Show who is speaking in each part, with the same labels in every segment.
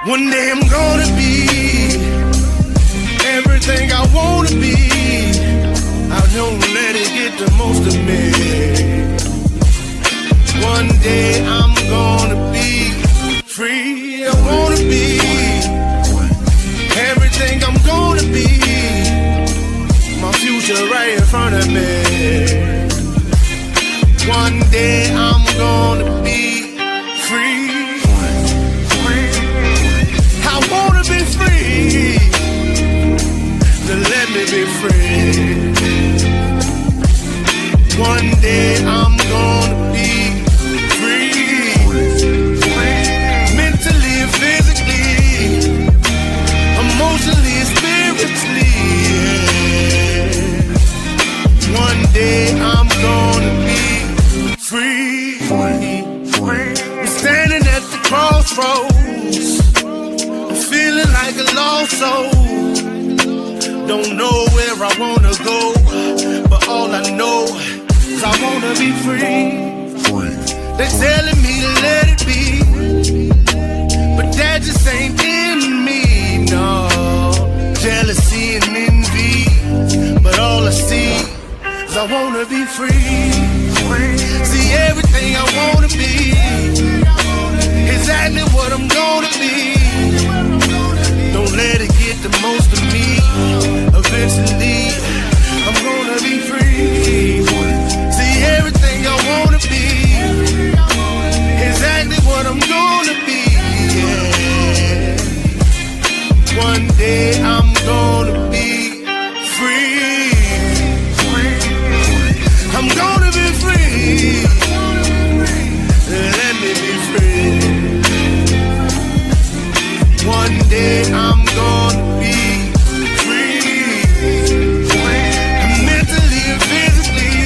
Speaker 1: One day I'm gonna be everything I wanna be. I don't let it get the most of me. One day I'm gonna be free. I wanna be everything I'm gonna be. My future right in front of me. One day I'm gonna be free. I wanna be free. So let me be free. One day I'm gonna be free. Mentally, physically, emotionally, spiritually. Yeah. One day I'm gonna be free. I'm standing at the crossroads, feeling like a lost soul. Don't know where I wanna go, but all I know is I wanna be free. They're telling me to let it be, but that just ain't in me, no. Jealousy and envy, but all I see is I wanna be free. See everything I wanna be, exactly what I'm gonna be. Don't let it get the most of me. Eventually, I'm gonna be free. See everything I wanna be, exactly what I'm gonna be. Yeah. One day I'm gonna be free. I'm gonna be free. Let me be free. One day I'm gonna be free. Mentally and physically,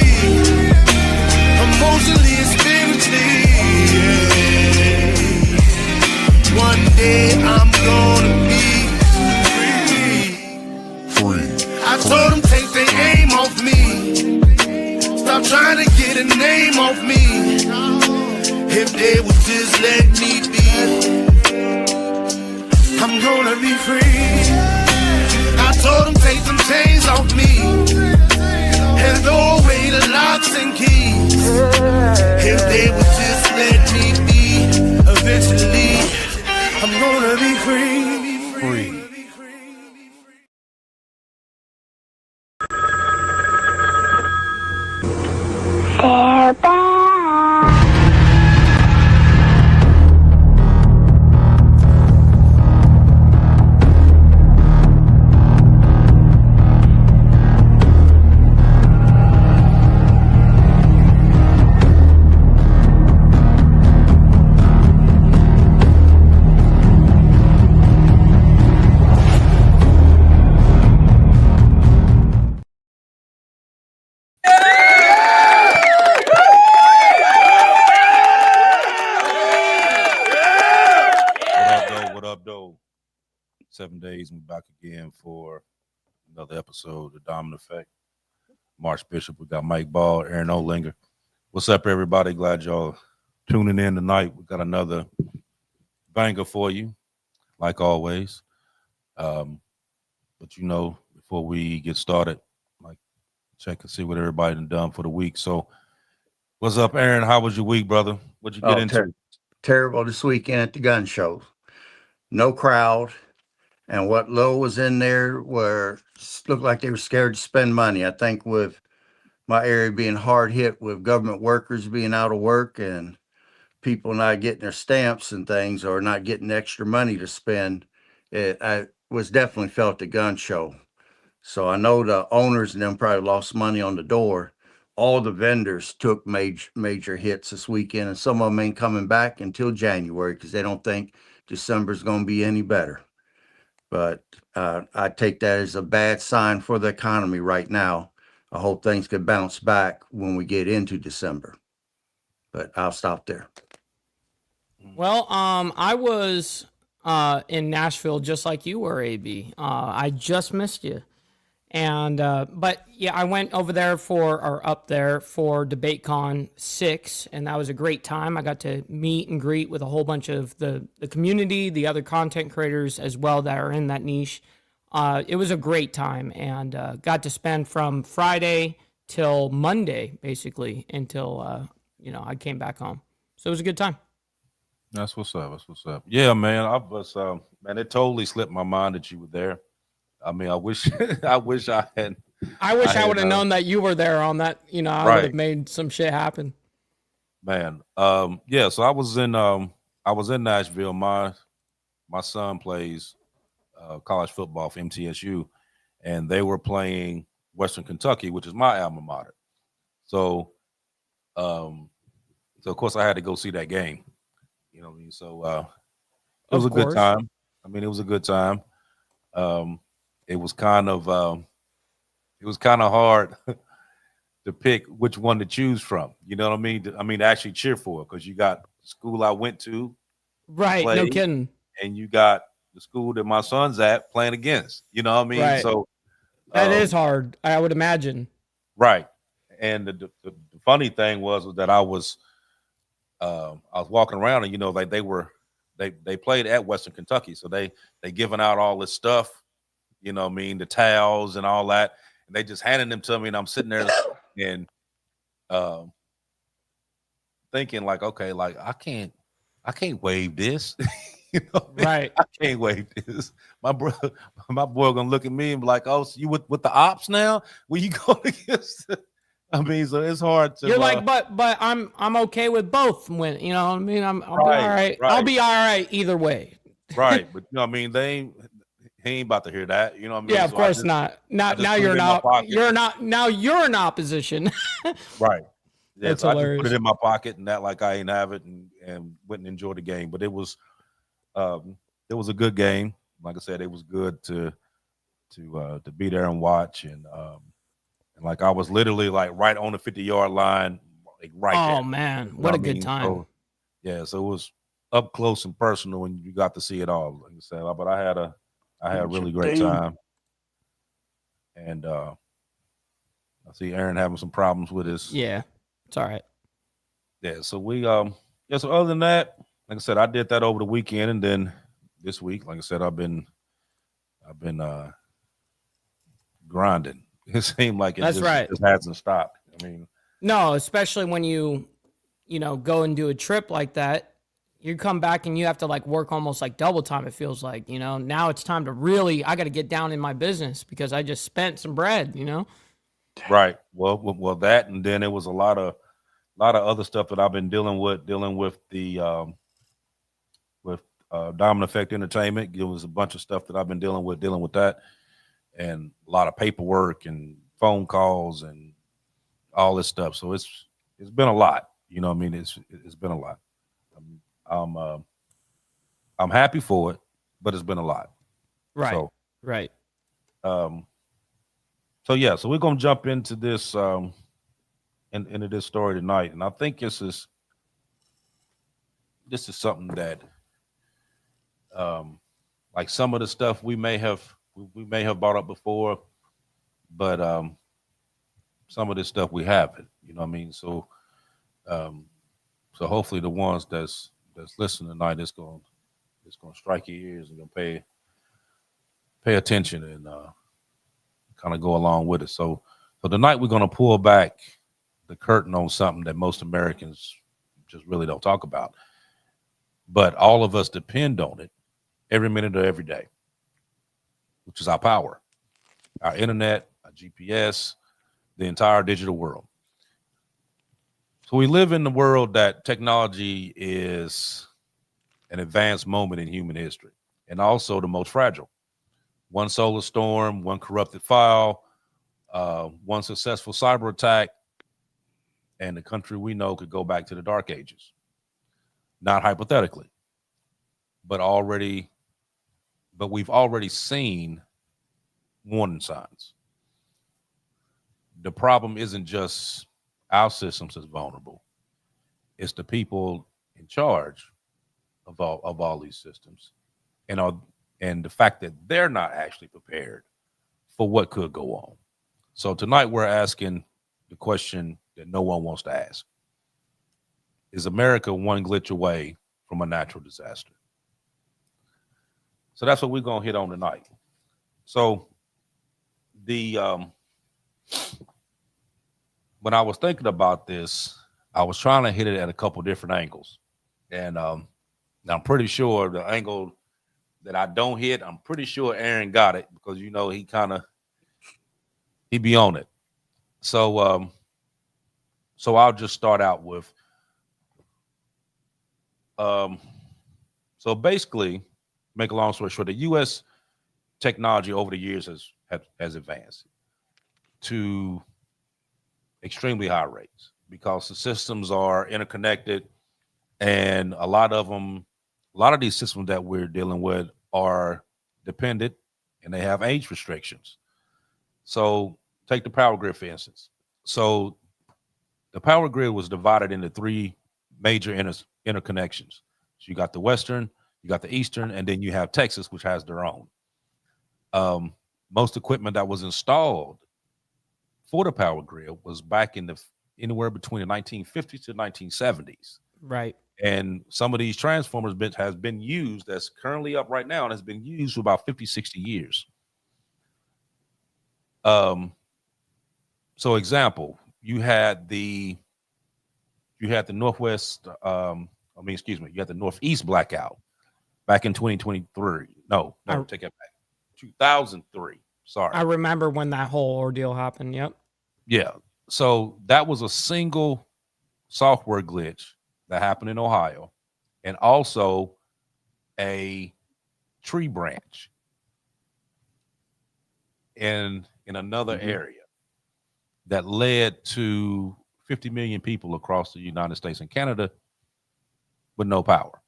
Speaker 1: emotionally and spiritually. Yeah. One day I'm gonna be free. I told them take their aim off me. Stop trying to get a name off me. If they would just let me be, I'm gonna be free. I told them take them chains off me and throw away the locks and keys. If they would just let me be, eventually I'm gonna be free. Free.
Speaker 2: They're back.
Speaker 3: Though 7 days and we're back again for another episode of The Dominant Effect. Marsh Bishop, we got Mike Ball, Aaron Olinger. What's up, everybody? Glad y'all tuning in tonight. We got another banger for you, like always. But you know, before we get started, like check and see what everybody done for the week. So what's up, Aaron? How was your week, brother? What'd you get into?
Speaker 4: Terrible this weekend at the gun show. No crowd, and what little was in there looked like they were scared to spend money. I think with my area being hard hit with government workers being out of work and people not getting their stamps and things or not getting extra money to spend, I was definitely felt the gun show. So I know the owners and them probably lost money on the door. All the vendors took major hits this weekend, and some of them ain't coming back until January because they don't think December's going to be any better. But I take that as a bad sign for the economy right now. I hope things could bounce back when we get into December. But I'll stop there.
Speaker 5: Well, I was in Nashville just like you were, AB. I just missed you. And but yeah, I went over there up there for DebateCon 6, and that was a great time. I got to meet and greet with a whole bunch of the community, the other content creators as well that are in that niche. It was a great time, and got to spend from Friday till Monday basically until I came back home. So it was a good time.
Speaker 3: That's what's up. That's what's up. Yeah, man. I was man, it totally slipped my mind that you were there. I mean, I wish I wish I had.
Speaker 5: I wish I
Speaker 3: had,
Speaker 5: would have known that you were there on that. I would
Speaker 3: right,
Speaker 5: have made some shit happen.
Speaker 3: man. Yeah. So I was in Nashville. My son plays college football for MTSU, and they were playing Western Kentucky, which is my alma mater. So, so of course I had to go see that game. You know what I mean? So it was
Speaker 5: Of
Speaker 3: a good
Speaker 5: course.
Speaker 3: time. I mean, it was a good time. It was kind of hard to pick which one to choose from. You know what I mean? I mean, to actually cheer for, because you got the school I went to
Speaker 5: Right.
Speaker 3: play,
Speaker 5: No kidding.
Speaker 3: and you got the school that my son's at playing against. You know what I mean?
Speaker 5: Right.
Speaker 3: So
Speaker 5: That is hard, I would imagine.
Speaker 3: right. And the funny thing was that I was walking around, and like they played at Western Kentucky, so they giving out all this stuff. You know what I mean? The towels and all that. And they just handed them to me, and I'm sitting there and thinking like, okay, like I can't wave this. You know what I mean?
Speaker 5: Right.
Speaker 3: I can't wave this. My boy gonna look at me and be like, oh, so you with the ops now? Where you going against? I mean, so it's hard to.
Speaker 5: You're like, but I'm okay with both. When you know what I mean, I'll be all right.
Speaker 3: Right.
Speaker 5: I'll be all right either way.
Speaker 3: Right, but you know what I mean, he ain't about to hear that. You know what I mean?
Speaker 5: Yeah, of
Speaker 3: So
Speaker 5: course not. Now
Speaker 3: put
Speaker 5: you're
Speaker 3: it in my
Speaker 5: not.
Speaker 3: pocket.
Speaker 5: You're not. Now you're in opposition.
Speaker 3: Right. Yeah,
Speaker 5: That's
Speaker 3: so I just
Speaker 5: hilarious.
Speaker 3: put it in my pocket and that like I ain't have it, and went and enjoyed the game. But it was a good game. Like I said, it was good to be there and watch, and like I was literally like right on the 50-yard line, like right there.
Speaker 5: Oh man,
Speaker 3: You know
Speaker 5: what a
Speaker 3: I
Speaker 5: good
Speaker 3: mean?
Speaker 5: time.
Speaker 3: So, yeah, so it was up close and personal, and you got to see it all. Like I said, but I had a really great time. And I see Aaron having some problems with his.
Speaker 5: Yeah, it's all right.
Speaker 3: Yeah, so so other than that, like I said, I did that over the weekend, and then this week, like I said, I've been grinding. It seemed like
Speaker 5: That's right.
Speaker 3: just hasn't stopped. I mean,
Speaker 5: No, especially when you go and do a trip like that, you come back and you have to like work almost like double time. It feels like, now it's time to really, I got to get down in my business because I just spent some bread,
Speaker 3: right. Well, that, and then it was a lot of other stuff that I've been dealing with the Diamond Effect Entertainment. It was a bunch of stuff that I've been dealing with that, and a lot of paperwork and phone calls and all this stuff. So it's been a lot. You know what I mean? It's been a lot. I'm happy for it, but it's been a lot.
Speaker 5: Right.
Speaker 3: So,
Speaker 5: right.
Speaker 3: So yeah, so we're gonna jump into this into this story tonight, and I think this is something that like some of the stuff we may have brought up before, but some of this stuff we haven't. You know what I mean? So so hopefully the ones that's listening tonight is gonna strike your ears and gonna pay attention and kind of go along with it. So tonight we're gonna pull back the curtain on something that most Americans just really don't talk about, but all of us depend on it every minute of every day, which is our power, our internet, our GPS, the entire digital world. So we live in the world that technology is an advanced moment in human history, and also the most fragile. One solar storm, one corrupted file, one successful cyber attack, and the country we know could go back to the dark ages. Not hypothetically, but we've already seen warning signs. The problem isn't just our systems is vulnerable. It's the people in charge of all these systems, and the fact that they're not actually prepared for what could go on. So tonight we're asking the question that no one wants to ask. Is America one glitch away from a natural disaster? So that's what we're going to hit on tonight. So the when I was thinking about this, I was trying to hit it at a couple different angles. And I'm pretty sure the angle that I don't hit, I'm pretty sure Aaron got it, because he be on it. So so I'll just start out with so basically, make a long story short, the US technology over the years has advanced to extremely high rates because the systems are interconnected, and a lot of these systems that we're dealing with are dependent, and they have age restrictions. So take the power grid, for instance. So the power grid was divided into three major interconnections. So you got the Western, you got the Eastern, and then you have Texas, which has their own. Most equipment that was installed for the power grid was back in anywhere between the 1950s to 1970s.
Speaker 5: Right.
Speaker 3: And some of these transformers has been used, that's currently up right now, and has been used for about 50, 60 years. So example, you had the Northwest, you had the Northeast blackout back in 2023. No, take it back. 2003. Sorry.
Speaker 5: I remember when that whole ordeal happened. Yep.
Speaker 3: Yeah. So that was a single software glitch that happened in Ohio, and also a tree branch in another area that led to 50 million people across the United States and Canada with no power.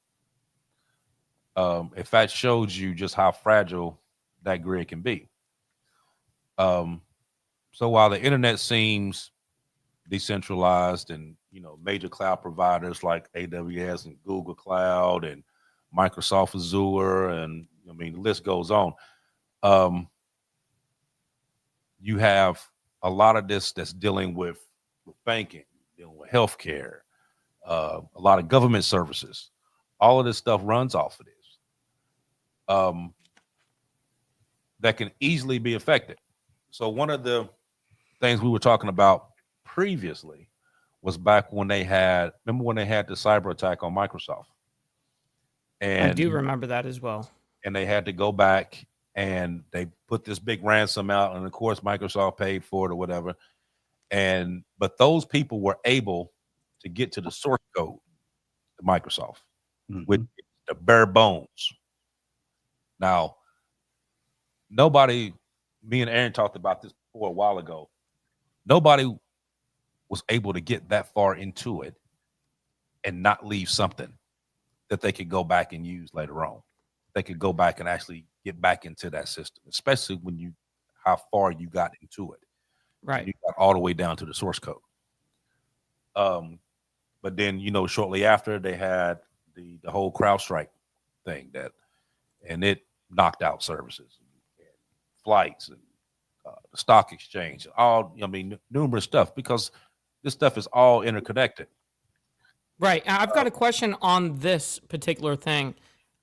Speaker 3: If that shows you just how fragile that grid can be. So while the internet seems decentralized, and major cloud providers like AWS and Google Cloud and Microsoft Azure, and the list goes on, you have a lot of this that's dealing with banking, dealing with healthcare, a lot of government services. All of this stuff runs off of this. That can easily be affected. So one of the things we were talking about previously was back when remember when they had the cyber attack on Microsoft? And
Speaker 5: I do remember that as well.
Speaker 3: And they had to go back and they put this big ransom out, and of course Microsoft paid for it or whatever. But those people were able to get to the source code to Microsoft with the bare bones. Now, me and Aaron talked about this before a while ago. Nobody was able to get that far into it and not leave something that they could go back and use later on. They could go back and actually get back into that system, especially when how far you got into it.
Speaker 5: Right.
Speaker 3: You got all the way down to the source code. But then, shortly after, they had the whole CrowdStrike thing and it knocked out services, and flights, and the stock exchange, numerous stuff, because this stuff is all interconnected.
Speaker 5: Right. I've got a question on this particular thing.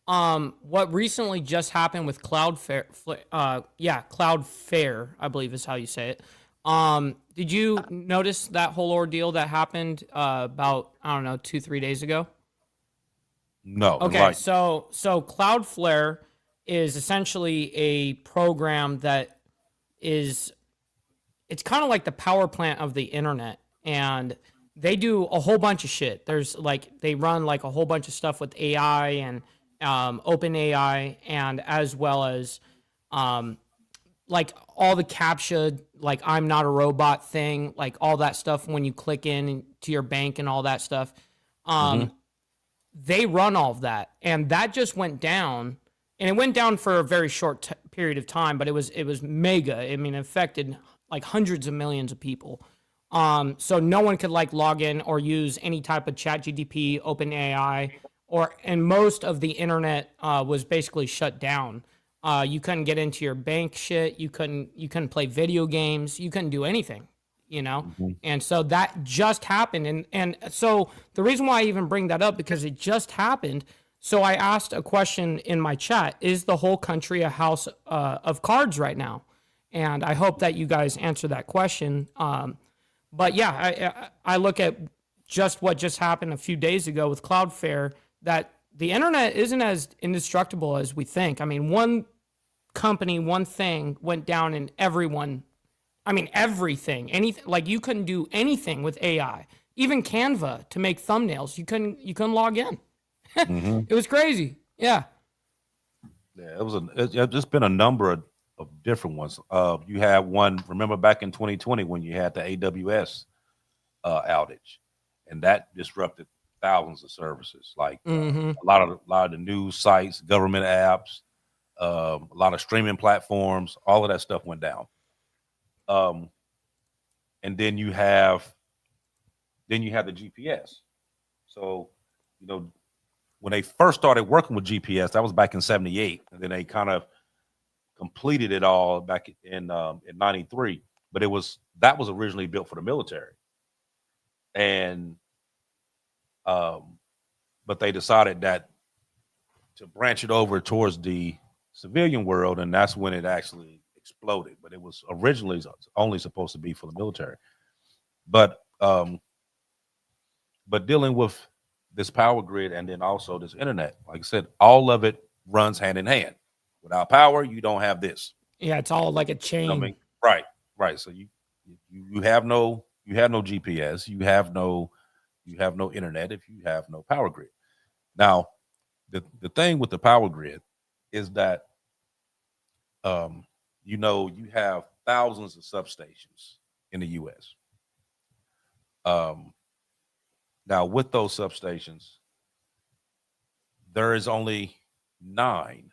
Speaker 5: What recently just happened with Cloudflare, Cloudflare, I believe is how you say it. Did you notice that whole ordeal that happened about, 2-3 days ago?
Speaker 3: No.
Speaker 5: Okay, so Cloudflare is essentially a program that it's kind of like the power plant of the internet, and they do a whole bunch of shit. They run like a whole bunch of stuff with AI and open AI, and as well as like all the CAPTCHA, like I'm not a robot thing, like all that stuff when you click in to your bank and all that stuff. They run all of that, and that just went down, and it went down for a very short period of time, but it was mega. I mean, it affected like hundreds of millions of people. So no one could like log in or use any type of ChatGPT, OpenAI, and most of the internet was basically shut down. You couldn't get into your bank shit. You couldn't play video games. You couldn't do anything, you know?
Speaker 3: Mhm.
Speaker 5: And so that just happened. And so the reason why I even bring that up, because it just happened. So I asked a question in my chat, is the whole country a house of cards right now? And I hope that you guys answer that question. But yeah, I look at just what just happened a few days ago with Cloudflare, that the internet isn't as indestructible as we think. I mean, one company, one thing went down and everyone, I mean, everything, anything, like you couldn't do anything with AI, even Canva to make thumbnails. You couldn't log in.
Speaker 3: Mhm.
Speaker 5: It was crazy. Yeah.
Speaker 3: Yeah, it's just been a number of different ones. You had one, remember back in 2020 when you had the AWS outage, and that disrupted thousands of services, like
Speaker 5: Mm-hmm.
Speaker 3: a lot of the news sites, government apps, a lot of streaming platforms, all of that stuff went down. Um, and then you have the GPS. So, you know, when they first started working with GPS, that was back in '78, and then they kind of completed it all back in '93. But that was originally built for the military, and but they decided that to branch it over towards the civilian world, and that's when it actually exploded. But it was originally only supposed to be for the military. But dealing with this power grid and then also this internet, like I said, all of it runs hand in hand. Without power, you don't have this.
Speaker 5: Yeah. It's all like a
Speaker 3: You know what I
Speaker 5: chain.
Speaker 3: mean? Right, right. So you have no GPS, you have no internet if you have no power grid. Now, the thing with the power grid is that you have thousands of substations in the U.S. Um, Now, with those substations, there is only nine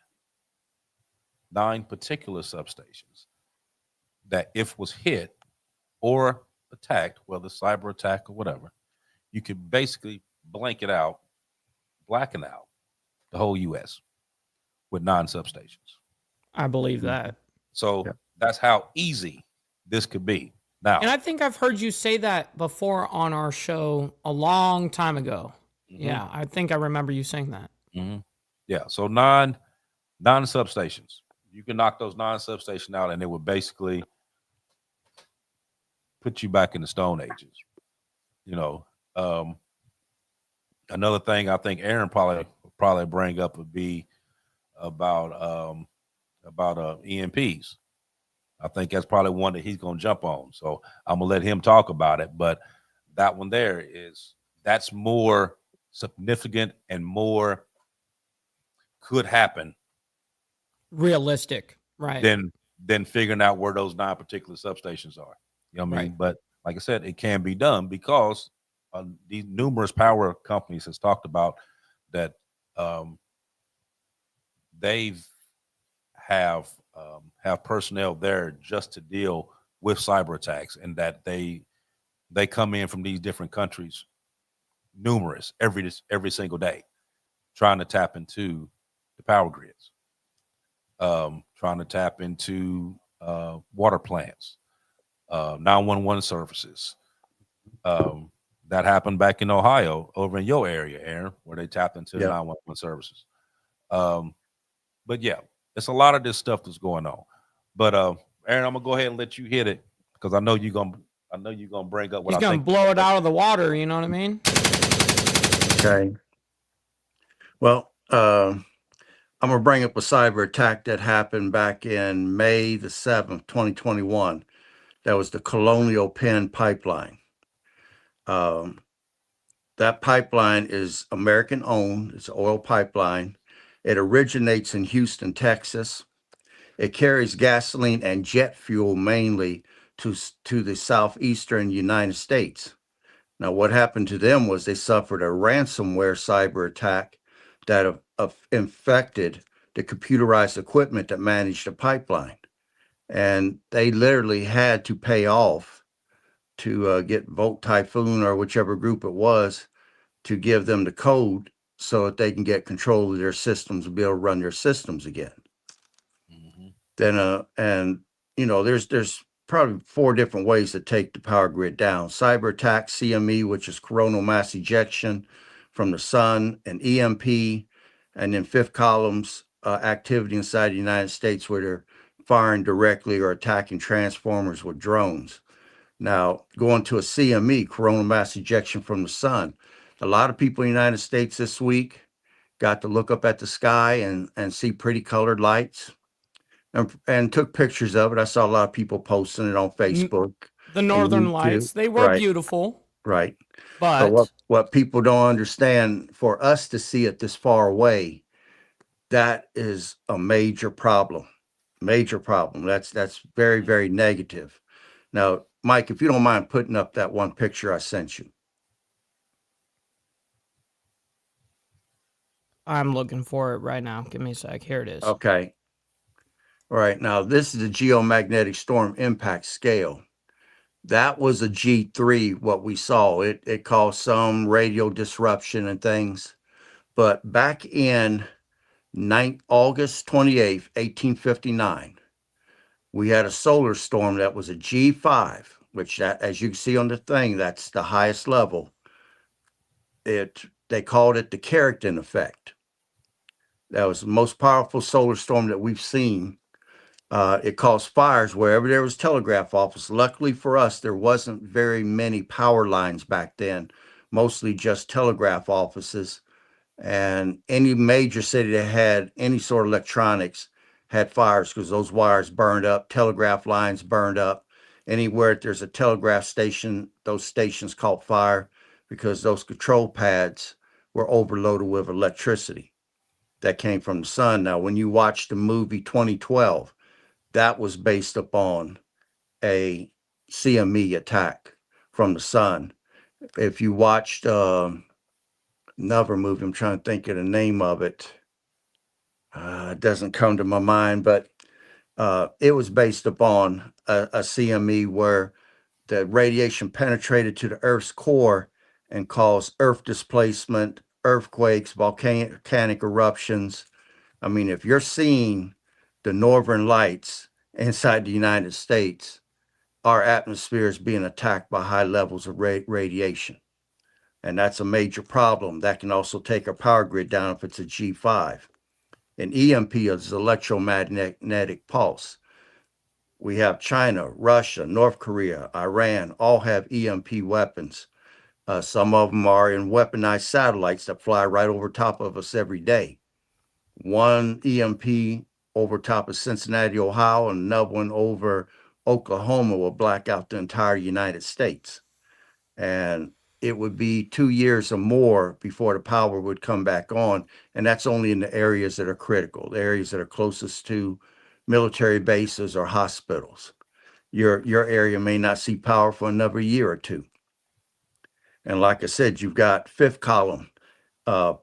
Speaker 3: particular substations that, if was hit or attacked, whether cyber attack or whatever, you could basically blacken out the whole U.S. with nine substations.
Speaker 5: I believe
Speaker 4: Mhm.
Speaker 5: that.
Speaker 3: So
Speaker 4: Yep.
Speaker 3: that's how easy this could be. Now,
Speaker 5: And I think I've heard you say that before on our show a long time ago.
Speaker 3: mhm,
Speaker 5: Yeah, I think I remember you saying that.
Speaker 3: mhm. Yeah, so nine substations. You can knock those nine substations out, and it would basically put you back in the Stone Ages. You know, um, another thing I think Aaron probably bring up would be about EMPs. I think that's probably one that he's going to jump on. So I'm gonna let him talk about it. But that one there that's more significant and more could happen
Speaker 5: Realistic. Right.
Speaker 3: than figuring out where those nine particular substations are. You know what I
Speaker 5: Right.
Speaker 3: mean? But like I said, it can be done because these numerous power companies has talked about that they've have personnel there just to deal with cyber attacks, and that they come in from these different countries, numerous every single day, trying to tap into the power grids, trying to tap into water plants, 911 services. That happened back in Ohio, over in your area, Aaron, where they tapped into the
Speaker 4: Yep.
Speaker 3: 911 services. Um, but yeah, it's a lot of this stuff that's going on. But Aaron, I'm gonna go ahead and let you hit it because I know you're gonna bring up what
Speaker 5: He's
Speaker 3: I
Speaker 5: gonna
Speaker 3: think.
Speaker 5: blow it out of the water. You know what I mean?
Speaker 4: Okay. Well, I'm gonna bring up a cyber attack that happened back in May the 7th, 2021. That was the Colonial Penn pipeline. Um, that pipeline is American owned. It's an oil pipeline. It originates in Houston, Texas. It carries gasoline and jet fuel mainly to the southeastern United States. Now, what happened to them was they suffered a ransomware cyber attack that infected the computerized equipment that managed the pipeline. And they literally had to pay off to get Volt Typhoon or whichever group it was to give them the code so that they can get control of their systems and be able to run their systems again. Then and there's probably 4 different ways to take the power grid down. Cyber attack, CME, which is coronal mass ejection from the sun, and EMP, and then fifth columns activity inside the United States where they're firing directly or attacking transformers with drones. Now, going to a CME, coronal mass ejection from the sun. A lot of people in the United States this week got to look up at the sky and see pretty colored lights and took pictures of it. I saw a lot of people posting it on Facebook
Speaker 5: The
Speaker 4: and
Speaker 5: Northern
Speaker 4: YouTube.
Speaker 5: Lights, they were
Speaker 4: Right,
Speaker 5: beautiful,
Speaker 4: right. But
Speaker 5: but
Speaker 4: what people don't understand, for us to see it this far away, that is a major problem. Major problem. That's very, very negative. Now, Mike, if you don't mind putting up that one picture I sent you.
Speaker 5: I'm looking for it right now. Give me a sec. Here it is.
Speaker 4: Okay. All right. Now, this is the geomagnetic storm impact scale. That was a G3, what we saw. It caused some radio disruption and things. But back in August 28th, 1859, we had a solar storm that was a G5, which, that, as you can see on the thing, that's the highest level. They called it the Carrington effect. That was the most powerful solar storm that we've seen. It caused fires wherever there was telegraph office. Luckily for us, there wasn't very many power lines back then, mostly just telegraph offices. And any major city that had any sort of electronics had fires because those wires burned up, telegraph lines burned up. Anywhere that there's a telegraph station, those stations caught fire because those control pads were overloaded with electricity that came from the sun. Now, when you watch the movie 2012, that was based upon a CME attack from the sun. If you watched another movie, I'm trying to think of the name of it. It doesn't come to my mind, but it was based upon a CME where the radiation penetrated to the Earth's core and caused Earth displacement, earthquakes, volcanic eruptions. I mean, if you're seeing the northern lights inside the United States, our atmosphere is being attacked by high levels of radiation. And that's a major problem. That can also take our power grid down if it's a G5. An EMP is electromagnetic pulse. We have China, Russia, North Korea, Iran, all have EMP weapons. Some of them are in weaponized satellites that fly right over top of us every day. One EMP over top of Cincinnati, Ohio, and another one over Oklahoma will black out the entire United States. And it would be 2 years or more before the power would come back on. And that's only in the areas that are critical, the areas that are closest to military bases or hospitals. Your area may not see power for another year or two. And like I said, you've got fifth column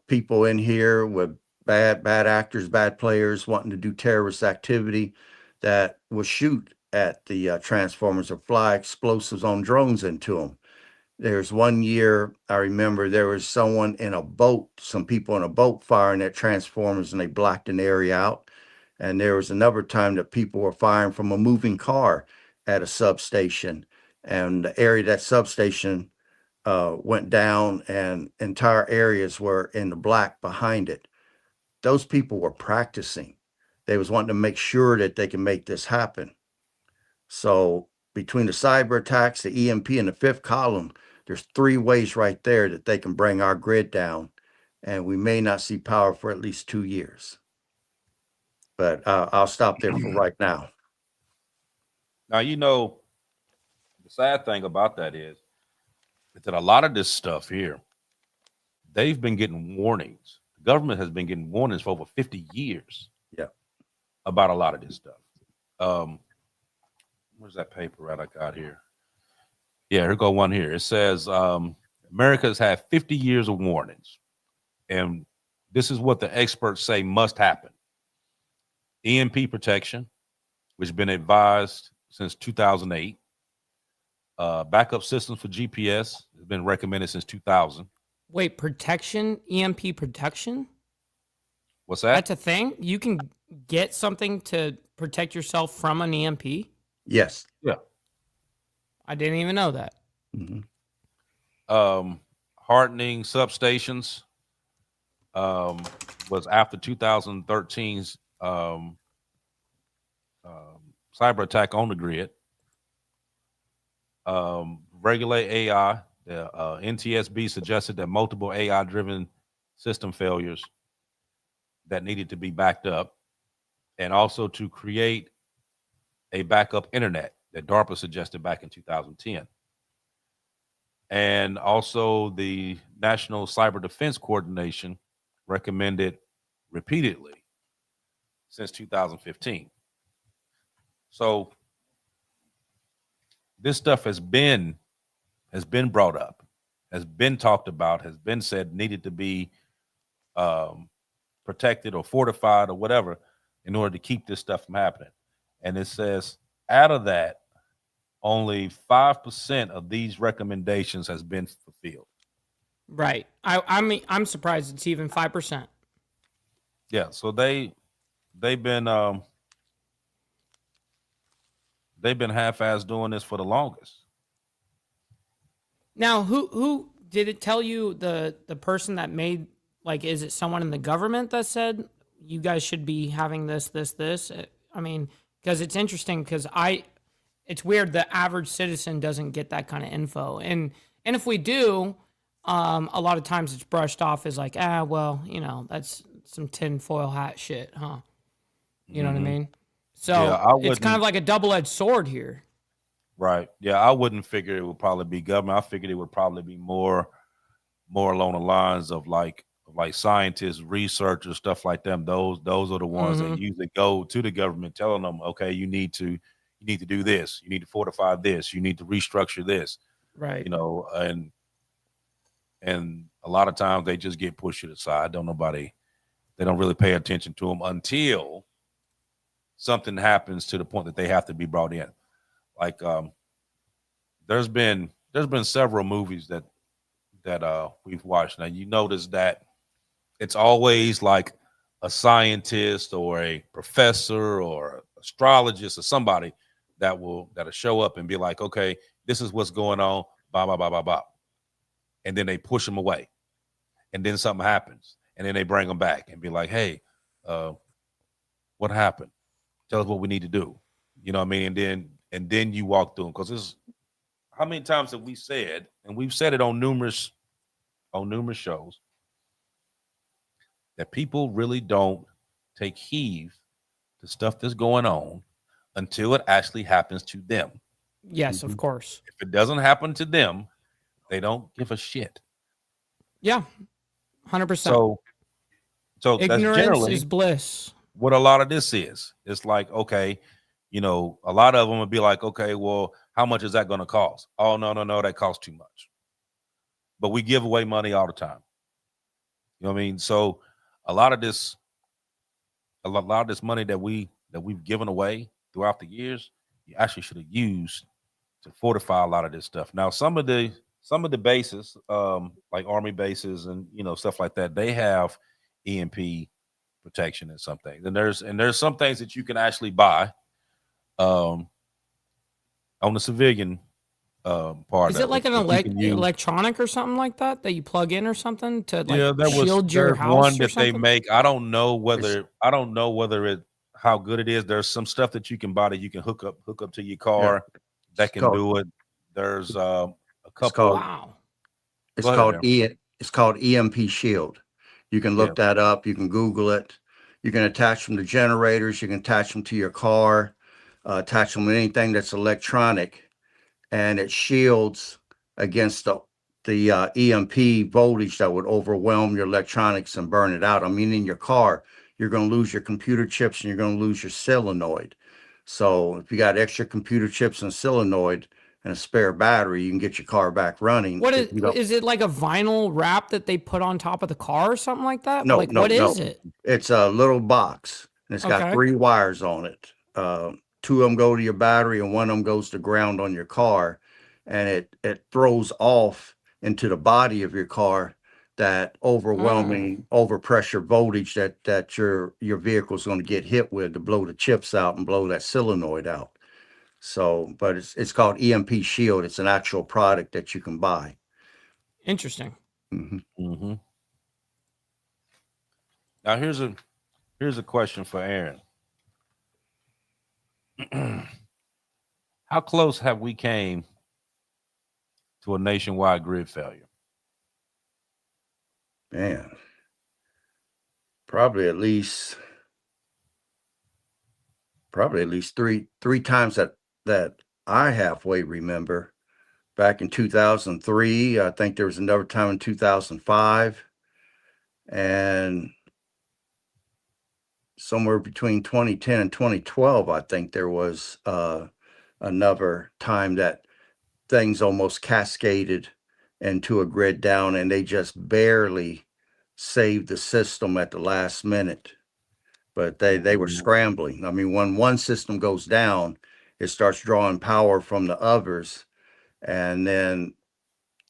Speaker 4: people in here with bad actors, bad players wanting to do terrorist activity that will shoot at the transformers or fly explosives on drones into them. There's one year I remember there was someone in a boat, some people in a boat firing at transformers and they blacked an area out. And there was another time that people were firing from a moving car at a substation, and the area of that substation went down and entire areas were in the black behind it. Those people were practicing. They was wanting to make sure that they can make this happen. So between the cyber attacks, the EMP, and the fifth column, there's 3 ways right there that they can bring our grid down, and we may not see power for at least 2 years. But I'll stop there for right now.
Speaker 3: Now, the sad thing about that is that a lot of this stuff here, they've been getting warnings. The government has been getting warnings for over 50 years.
Speaker 4: Yeah.
Speaker 3: About a lot of this stuff. Where's that paper I got here? Yeah, here go one here. It says America's had 50 years of warnings. And this is what the experts say must happen. EMP protection, which has been advised since 2008. Backup systems for GPS has been recommended since 2000.
Speaker 5: Wait, protection? EMP protection?
Speaker 3: What's that?
Speaker 5: That's a thing? You can get something to protect yourself from an EMP?
Speaker 4: Yes.
Speaker 3: Yeah.
Speaker 5: I didn't even know that.
Speaker 4: Mhm.
Speaker 3: Hardening substations was after 2013's cyber attack on the grid. Regulate AI. The NTSB suggested that multiple AI-driven system failures that needed to be backed up, and also to create a backup internet that DARPA suggested back in 2010. And also the National Cyber Defense Coordination recommended repeatedly since 2015. So this stuff has been brought up, has been talked about, has been said needed to be protected or fortified or whatever in order to keep this stuff from happening. And it says out of that, only 5% of these recommendations has been fulfilled.
Speaker 5: Right. I mean, I'm surprised it's even 5%.
Speaker 3: Yeah. So they've been half-assed doing this for the longest.
Speaker 5: Now, who did it tell you the person that made, like, is it someone in the government that said you guys should be having this? I mean, because it's interesting because it's weird the average citizen doesn't get that kind of info. And if we do, a lot of times it's brushed off as like, well, that's some tinfoil hat shit, huh? You know what I mean? So
Speaker 3: Yeah,
Speaker 5: it's kind of like a double-edged sword here.
Speaker 3: Right. Yeah, I wouldn't figure it would probably be government. I figured it would probably be more along the lines of like scientists, researchers, stuff like them. Those are the ones that usually go to the government telling them, okay, you need to do this, you need to fortify this, you need to restructure this.
Speaker 5: Right.
Speaker 3: And a lot of times they just get pushed to the side. They don't really pay attention to them until something happens to the point that they have to be brought in. Like there's been several movies that we've watched. Now you notice that it's always like a scientist or a professor or astrologist or somebody that'll show up and be like, okay, this is what's going on, blah blah blah blah blah, and then they push them away, and then something happens, and then they bring them back and be like, hey, what happened? Tell us what we need to do. You know what I mean? And then you walk through them, because this, how many times have we said, and we've said it on numerous shows, that people really don't take heed to stuff that's going on until it actually happens to them.
Speaker 5: Yes, of course.
Speaker 3: If it doesn't happen to them, they don't give a shit.
Speaker 5: Yeah, 100%.
Speaker 3: So that's
Speaker 5: ignorance
Speaker 3: generally
Speaker 5: is bliss.
Speaker 3: what a lot of this is. It's like, okay, a lot of them would be like, okay, well, how much is that going to cost? Oh, no, that costs too much. But we give away money all the time. You know what I mean? So a lot of this money that we've given away throughout the years, you actually should have used to fortify a lot of this stuff. Now, some of the bases, like Army bases and stuff like that, they have EMP protection and some things. And there's some things that you can actually buy on the civilian part.
Speaker 5: Is it like an electronic or something like that you plug in or something to shield your house
Speaker 3: one that
Speaker 5: something?
Speaker 3: they make. I don't know whether it how good it is. There's some stuff that you can buy that you can hook up to your car that can do it. There's a couple.
Speaker 5: Wow.
Speaker 4: It's called EMP Shield. You can look that up. You can Google it. You can attach them to generators. You can attach them to your car. Attach them to anything that's electronic, and it shields against the EMP voltage that would overwhelm your electronics and burn it out. I mean, in your car, you're going to lose your computer chips and you're going to lose your solenoid. So if you got extra computer chips and solenoid and a spare battery, you can get your car back running.
Speaker 5: What is it, like a vinyl wrap that they put on top of the car or something like that?
Speaker 4: No,
Speaker 5: what is it?
Speaker 4: It's a little box, and it's got 3 wires on it. 2 of them go to your battery and 1 of them goes to ground on your car, and it throws off into the body of your car that overwhelming overpressure voltage that your vehicle is going to get hit with to blow the chips out and blow that solenoid out. So, but it's called EMP Shield. It's an actual product that you can buy.
Speaker 5: Interesting.
Speaker 4: Mhm.
Speaker 3: Mm-hmm. Now here's a question for Aaron. How close have we came to a nationwide grid failure?
Speaker 4: Man, probably at least three times that I halfway remember. Back in 2003, I think there was another time in 2005, and somewhere between 2010 and 2012, I think there was another time that things almost cascaded into a grid down, and they just barely saved the system at the last minute. But they were scrambling. I mean, when one system goes down, it starts drawing power from the others, and then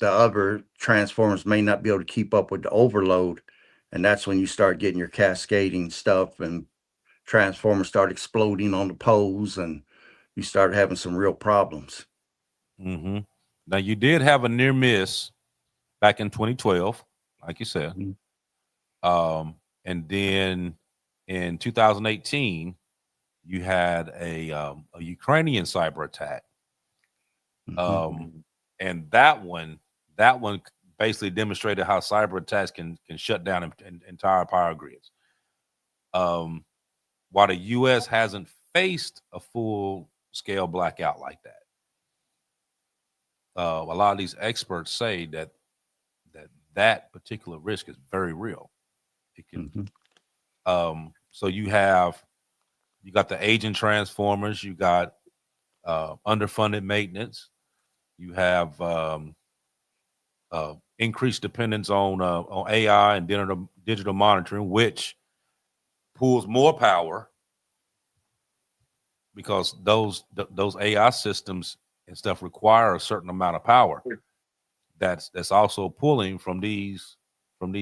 Speaker 4: the other transformers may not be able to keep up with the overload, and that's when you start getting your cascading stuff, and transformers start exploding on the poles, and you start having some real problems.
Speaker 3: Mm-hmm. Now you did have a near miss back in 2012, like you said.
Speaker 4: Mhm.
Speaker 3: And then in 2018, you had a Ukrainian cyber attack.
Speaker 4: Mhm.
Speaker 3: And that one basically demonstrated how cyber attacks can shut down entire power grids. While the U.S. hasn't faced a full scale blackout like that, a lot of these experts say that particular risk is very real. It can. So you got the aging transformers, you got underfunded maintenance, you have increased dependence on AI and digital monitoring, which pulls more power because those AI systems and stuff require a certain amount of power. That's also pulling from these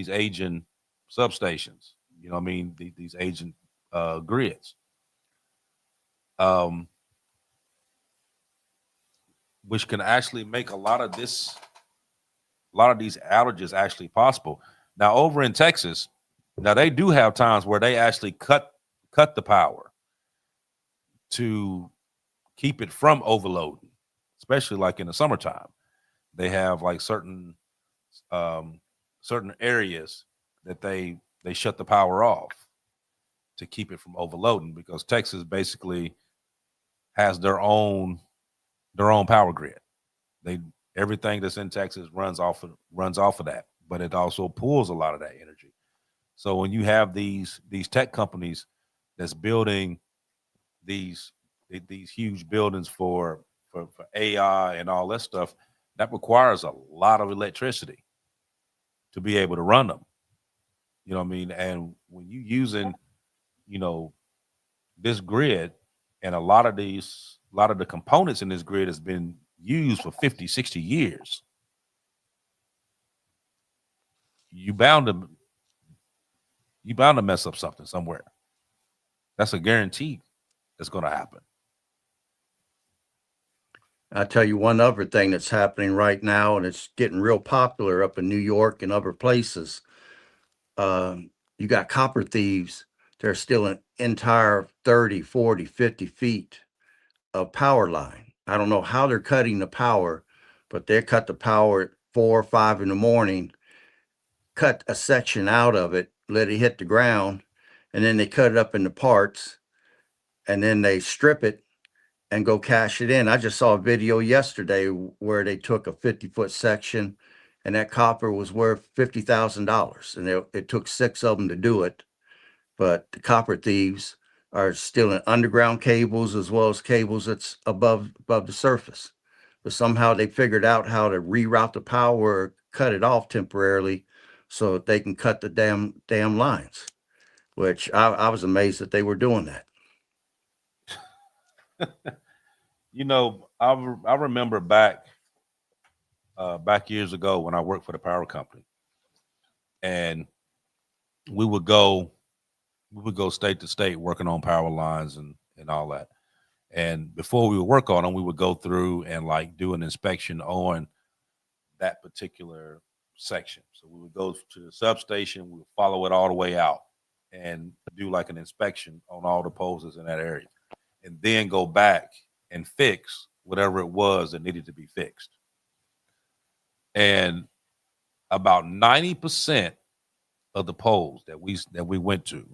Speaker 3: aging substations. You know what I mean? These aging grids. Which can actually make a lot of these outages actually possible. Now over in Texas, now they do have times where they actually cut the power to keep it from overloading, especially like in the summertime. They have like certain areas that they shut the power off to keep it from overloading, because Texas basically has their own power grid. Everything that's in Texas runs off of that, but it also pulls a lot of that energy. So when you have these tech companies that's building these huge buildings for AI and all that stuff, that requires a lot of electricity to be able to run them. You know what I mean? And when you using, this grid, and a lot of the components in this grid has been used for 50, 60 years, you bound to mess up something somewhere. That's a guarantee that's going to happen.
Speaker 4: I'll tell you one other thing that's happening right now, and it's getting real popular up in New York and other places. You got copper thieves. They're stealing entire 30, 40, 50 feet of power line. I don't know how they're cutting the power, but they cut the power at 4 or 5 in the morning, cut a section out of it, let it hit the ground, and then they cut it up into parts, and then they strip it and go cash it in. I just saw a video yesterday where they took a 50-foot section, and that copper was worth $50,000, and it took 6 of them to do it. But the copper thieves are stealing underground cables as well as cables that's above the surface. But somehow they figured out how to reroute the power, or cut it off temporarily, so that they can cut the damn lines. Which I was amazed that they were doing that.
Speaker 3: I remember back years ago when I worked for the power company. and we would go state to state working on power lines and all that. And before we would work on them, we would go through and like do an inspection on that particular section. So we would go to the substation, we would follow it all the way out and do like an inspection on all the poles in that area, and then go back and fix whatever it was that needed to be fixed. And about 90% of the poles that we went to,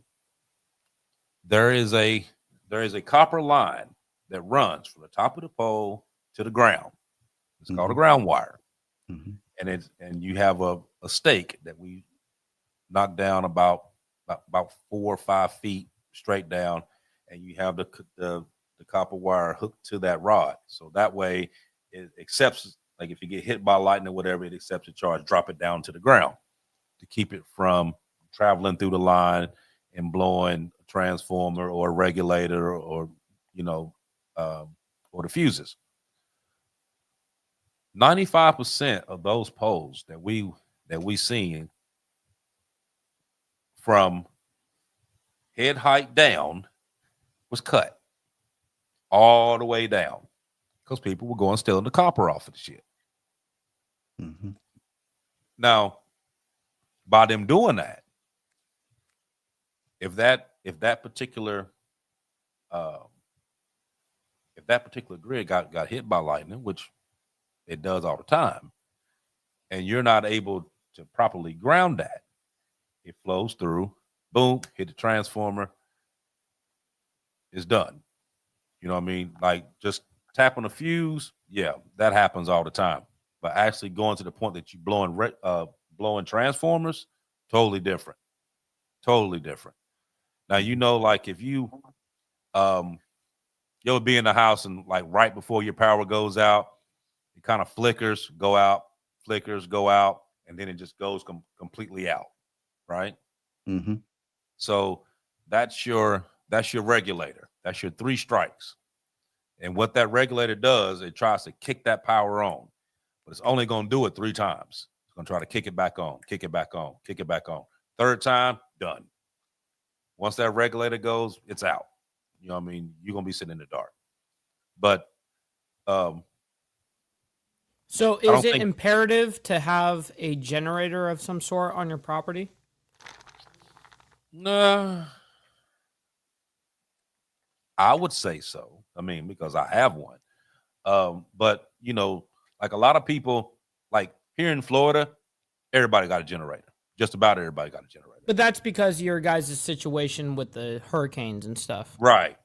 Speaker 3: there is a copper line that runs from the top of the pole to the ground. It's called a ground wire. And you have a stake that we knocked down about 4 or 5 feet straight down, and you have the copper wire hooked to that rod. So that way it accepts, like if you get hit by lightning or whatever, it accepts a charge, drop it down to the ground to keep it from traveling through the line and blowing a transformer or a regulator or the fuses. 95% of those poles that we seen from head height down was cut all the way down because people were going stealing the copper off of the shit. Now, by them doing that, if that particular grid got hit by lightning, which it does all the time, and you're not able to properly ground that, it flows through, boom, hit the transformer, it's done. You know what I mean? Like just tapping a fuse, yeah, that happens all the time. But actually going to the point that you blowing transformers, totally different. Totally different. Now, like if you'll be in the house and like right before your power goes out, it kind of flickers, go out, and then it just goes completely out, right? So that's your regulator. That's your 3 strikes. And what that regulator does, it tries to kick that power on, but it's only going to do it 3 times. It's going to try to kick it back on, kick it back on, kick it back on. 3rd time, done. Once that regulator goes, it's out. You know what I mean? You're going to be sitting in the dark. But
Speaker 5: so is it imperative to have a generator of some sort on your property?
Speaker 3: No, I would say so. I mean, because I have one. But like a lot of people, like here in Florida, everybody got a generator. Just about everybody got a generator.
Speaker 5: But that's because your guys' situation with the hurricanes and stuff.
Speaker 3: Right.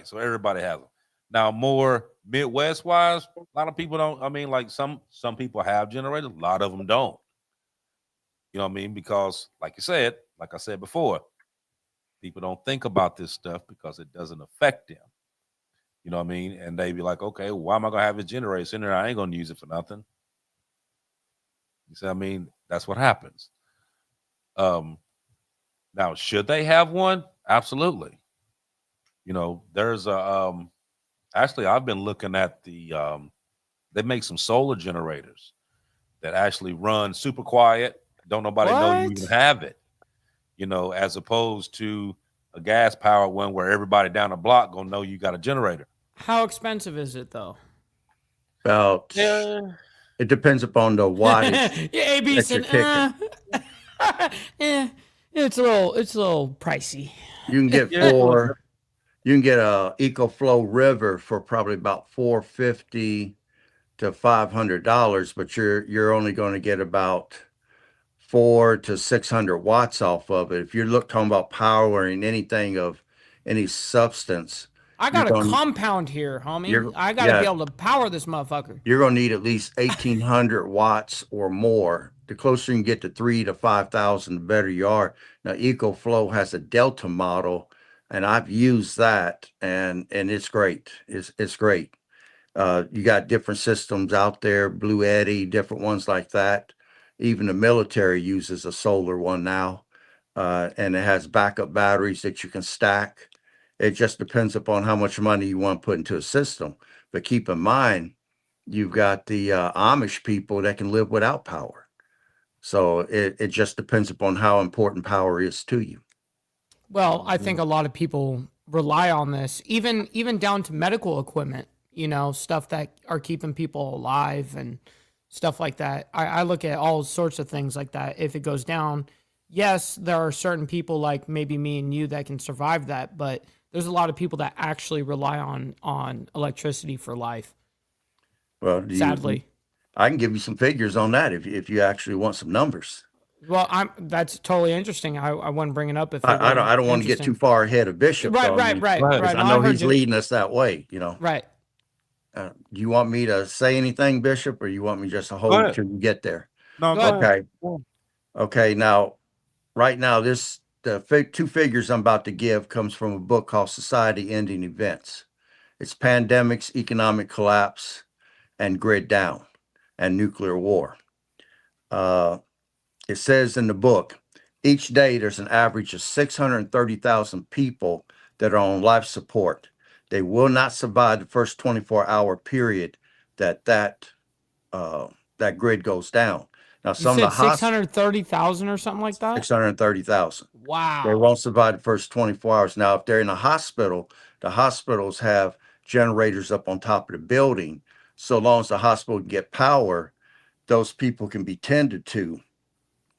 Speaker 3: So everybody has them. Now, more Midwest wise, a lot of people don't. I mean, like some people have generators, a lot of them don't. You know what I mean? Because like I said before, people don't think about this stuff because it doesn't affect them. You know what I mean? And they be like, okay, why am I gonna have a generator sitting there? I ain't gonna use it for nothing. You see what I mean? That's what happens. Now, should they have one? Absolutely. There's a actually I've been looking at the they make some solar generators that actually run super quiet. Don't nobody know you even have it. As opposed to a gas powered one where everybody down the block gonna know you got a generator.
Speaker 5: How expensive is it though?
Speaker 4: About it depends upon the wattage.
Speaker 5: Yeah, AB said, it's a little pricey.
Speaker 4: You can get you can get a EcoFlow River for probably about $450 to $500, but you're only going to get about 400 to 600 watts off of it. If you're talking about powering anything of any substance,
Speaker 5: I got a compound here, homie. I got to be able to power this motherfucker.
Speaker 4: You're going to need at least 1,800 watts or more. The closer you can get to 3,000 to 5,000, the better you are. Now, EcoFlow has a Delta model, and I've used that, and it's great. It's great. You got different systems out there, Blue Eddy, different ones like that. Even the military uses a solar one now, and it has backup batteries that you can stack. It just depends upon how much money you want to put into a system. But keep in mind, you've got the Amish people that can live without power. So it just depends upon how important power is to you.
Speaker 5: Well, I think a lot of people rely on this, even down to medical equipment, stuff that are keeping people alive and stuff like that. I look at all sorts of things like that. If it goes down, yes, there are certain people like maybe me and you that can survive that, but there's a lot of people that actually rely on electricity for life.
Speaker 4: Well,
Speaker 5: Sadly.
Speaker 4: I can give you some figures on that if you actually want some numbers.
Speaker 5: Well, that's totally interesting. I wouldn't bring it up if it wasn't
Speaker 4: I don't want to get too far ahead of Bishop.
Speaker 5: Right,
Speaker 4: though. I mean,
Speaker 5: right.
Speaker 4: because I
Speaker 5: No,
Speaker 4: know
Speaker 5: heard
Speaker 4: he's
Speaker 5: you.
Speaker 4: leading us that way.
Speaker 5: Right.
Speaker 4: Do you want me to say anything, Bishop, or you want me just to hold it till you get there?
Speaker 3: No,
Speaker 5: Go
Speaker 3: go
Speaker 5: ahead.
Speaker 3: ahead.
Speaker 4: Okay. Okay. Now, right now, the two figures I'm about to give comes from a book called Society Ending Events. It's pandemics, economic collapse, and grid down, and nuclear war. It says in the book, each day there's an average of 630,000 people that are on life support. They will not survive the first 24-hour period that grid goes down. Now,
Speaker 5: You
Speaker 4: some of
Speaker 5: said
Speaker 4: the hospitals,
Speaker 5: 630,000 or something like that?
Speaker 4: 630,000. They
Speaker 5: Wow.
Speaker 4: won't survive the first 24 hours. Now, if they're in a hospital, the hospitals have generators up on top of the building. So long as the hospital can get power, those people can be tended to.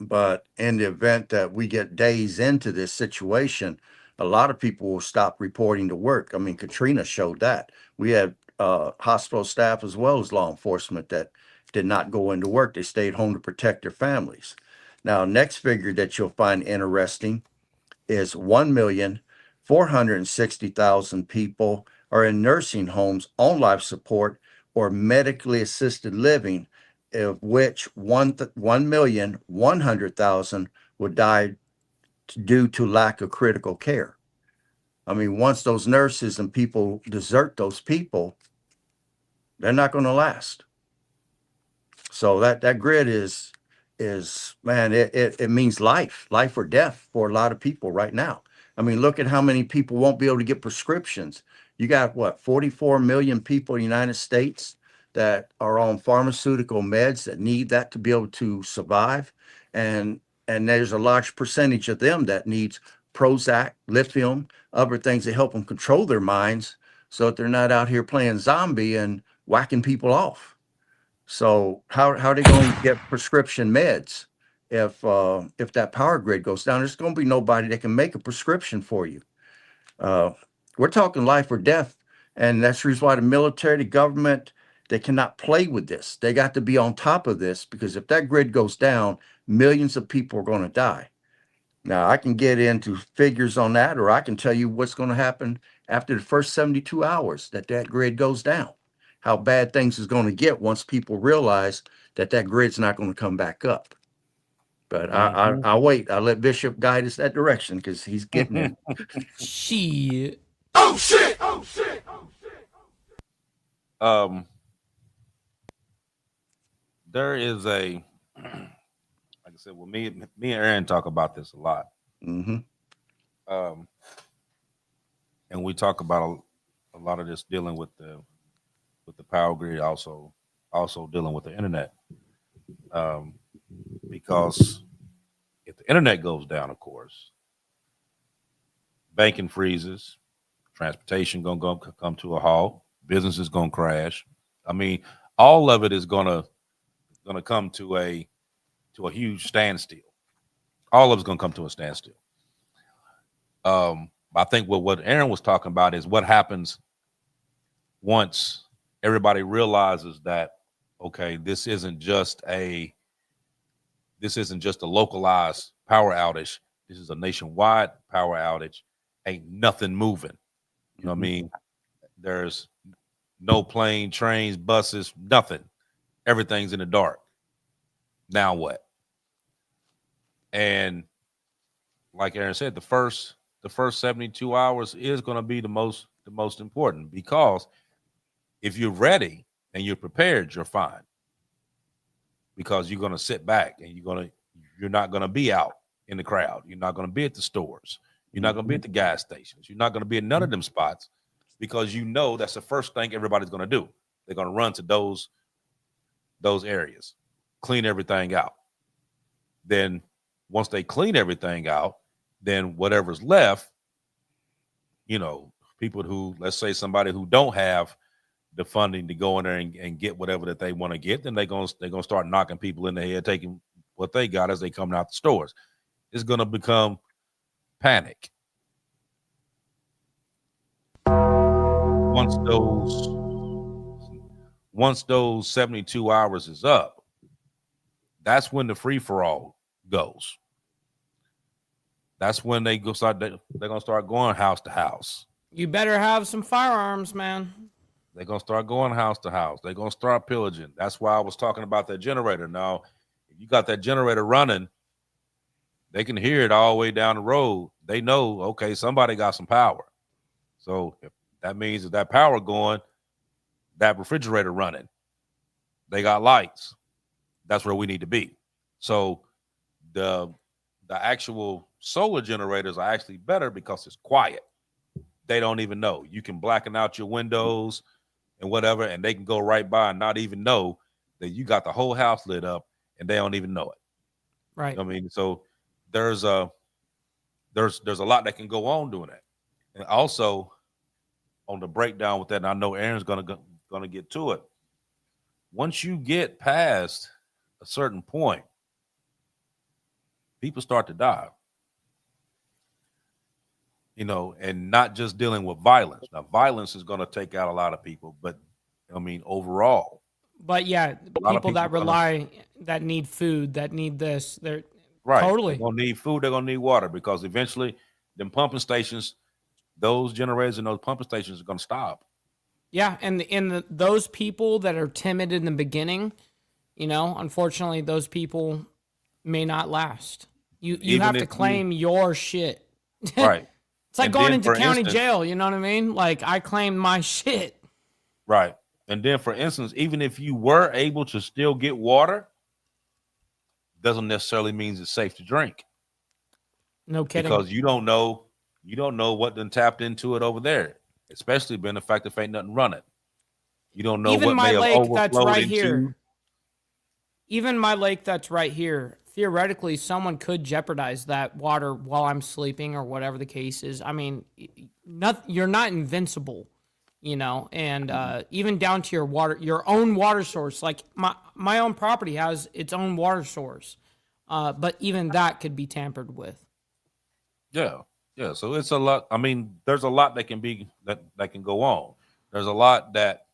Speaker 4: But in the event that we get days into this situation, a lot of people will stop reporting to work. I mean, Katrina showed that. We had hospital staff as well as law enforcement that did not go into work. They stayed home to protect their families. Now, next figure that you'll find interesting is 1,460,000 people are in nursing homes on life support or medically assisted living, of which 1,100,000 would die due to lack of critical care. I mean, once those nurses and people desert those people, they're not going to last. So that grid is man, it means life or death for a lot of people right now. I mean, look at how many people won't be able to get prescriptions. You got what, 44 million people in the United States that are on pharmaceutical meds that need that to be able to survive. And there's a large percentage of them that needs Prozac, lithium, other things to help them control their minds so that they're not out here playing zombie and whacking people off. So how are they going to get prescription meds if that power grid goes down? There's going to be nobody that can make a prescription for you. We're talking life or death, and that's the reason why the military, the government, they cannot play with this. They got to be on top of this because if that grid goes down, millions of people are going to die. Now, I can get into figures on that, or I can tell you what's going to happen after the first 72 hours that grid goes down. How bad things is going to get once people realize that grid's not going to come back up. But I'll wait. I'll let Bishop guide us that direction because he's getting it.
Speaker 5: Shit.
Speaker 1: Oh shit! Oh shit!
Speaker 3: There is like I said, well, me and Aaron talk about this a lot.
Speaker 4: Mm-hmm.
Speaker 3: And we talk about a lot of this dealing with the power grid, also dealing with the internet. Because if the internet goes down, of course, banking freezes, transportation gonna come to a halt, business is gonna crash. I mean, all of it is gonna come to a huge standstill. All of it's gonna come to a standstill. I think what Aaron was talking about is what happens once everybody realizes that, okay, this isn't just a localized power outage. This is a nationwide power outage. Ain't nothing moving. You know what I mean? There's no plane, trains, buses, nothing. Everything's in the dark. Now what? And like Aaron said, the first 72 hours is going to be the most important, because if you're ready and you're prepared, you're fine, because you're going to sit back and you're not going to be out in the crowd. You're not going to be at the stores. You're not going to be at the gas stations. You're not going to be at none of them spots, because you know that's the first thing everybody's going to do. They're going to run to those areas, clean everything out. then once they clean everything out, then whatever's left, people who, let's say somebody who don't have the funding to go in there and get whatever that they want to get, then they're gonna start knocking people in the head, taking what they got as they coming out the stores. It's gonna become panic. Once those 72 hours is up, that's when the free-for-all goes. That's when they're gonna start going house to house.
Speaker 5: You better have some firearms, man.
Speaker 3: They're gonna start going house to house. They're gonna start pillaging. That's why I was talking about that generator. Now, if you got that generator running, they can hear it all the way down the road. They know, okay, somebody got some power. So if that means that power going, that refrigerator running, they got lights. That's where we need to be. So the actual solar generators are actually better because it's quiet. They don't even know. You can blacken out your windows and whatever, and they can go right by and not even know that you got the whole house lit up, and they don't even know it.
Speaker 5: Right.
Speaker 3: You know what I mean, so there's a lot that can go on doing that. And also on the breakdown with that, and I know Aaron's gonna get to it. Once you get past a certain point, people start to die. And not just dealing with violence. Now, violence is going to take out a lot of people, but I mean, overall.
Speaker 5: But yeah, people that that need food, that need this, they're
Speaker 3: right.
Speaker 5: Totally.
Speaker 3: They're going to need food. They're going to need water, because eventually them pumping stations, those generators and those pumping stations are going to stop.
Speaker 5: Yeah. And those people that are timid in the beginning, unfortunately, those people may not last. You have to claim your shit.
Speaker 3: Right.
Speaker 5: It's like going into county jail, you know what I mean? Like, I claimed my shit.
Speaker 3: Right. And then, for instance, even if you were able to still get water, doesn't necessarily mean it's safe to drink.
Speaker 5: No kidding.
Speaker 3: Because you don't know what done tapped into it over there, especially being the fact that ain't nothing running. You don't know
Speaker 5: even
Speaker 3: what
Speaker 5: my
Speaker 3: may
Speaker 5: lake
Speaker 3: have
Speaker 5: that's
Speaker 3: overflowed
Speaker 5: right
Speaker 3: into.
Speaker 5: Here. Even my lake that's right here. Theoretically, someone could jeopardize that water while I'm sleeping or whatever the case is. I mean, you're not invincible, and even down to your own water source. Like my own property has its own water source, but even that could be tampered with.
Speaker 3: Yeah. So it's a lot. I mean, there's a lot that can go on. There's a lot that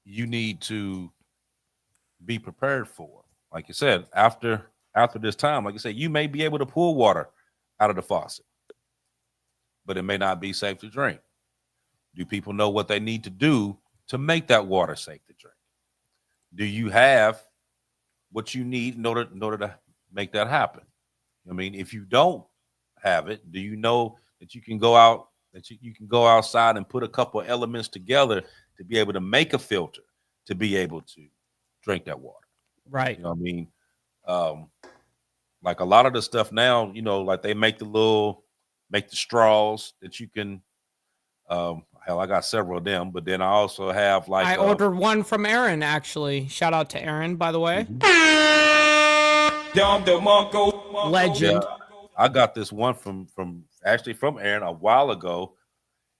Speaker 3: you need to be prepared for. Like you said, after this time, like you said, you may be able to pull water out of the faucet, but it may not be safe to drink. Do people know what they need to do to make that water safe to drink? Do you have what you need in order to make that happen? I mean, if you don't have it, do you know that you can go out, that you can go outside and put a couple of elements together to be able to make a filter to be able to drink that water?
Speaker 5: Right.
Speaker 3: You know what I mean? Like a lot of the stuff now, like they make the straws that you can, hell, I got several of them, but then I also have
Speaker 5: I ordered one from Aaron, actually. Shout out to Aaron, by the way. Legend.
Speaker 3: Yeah, I got this one from Aaron a while ago,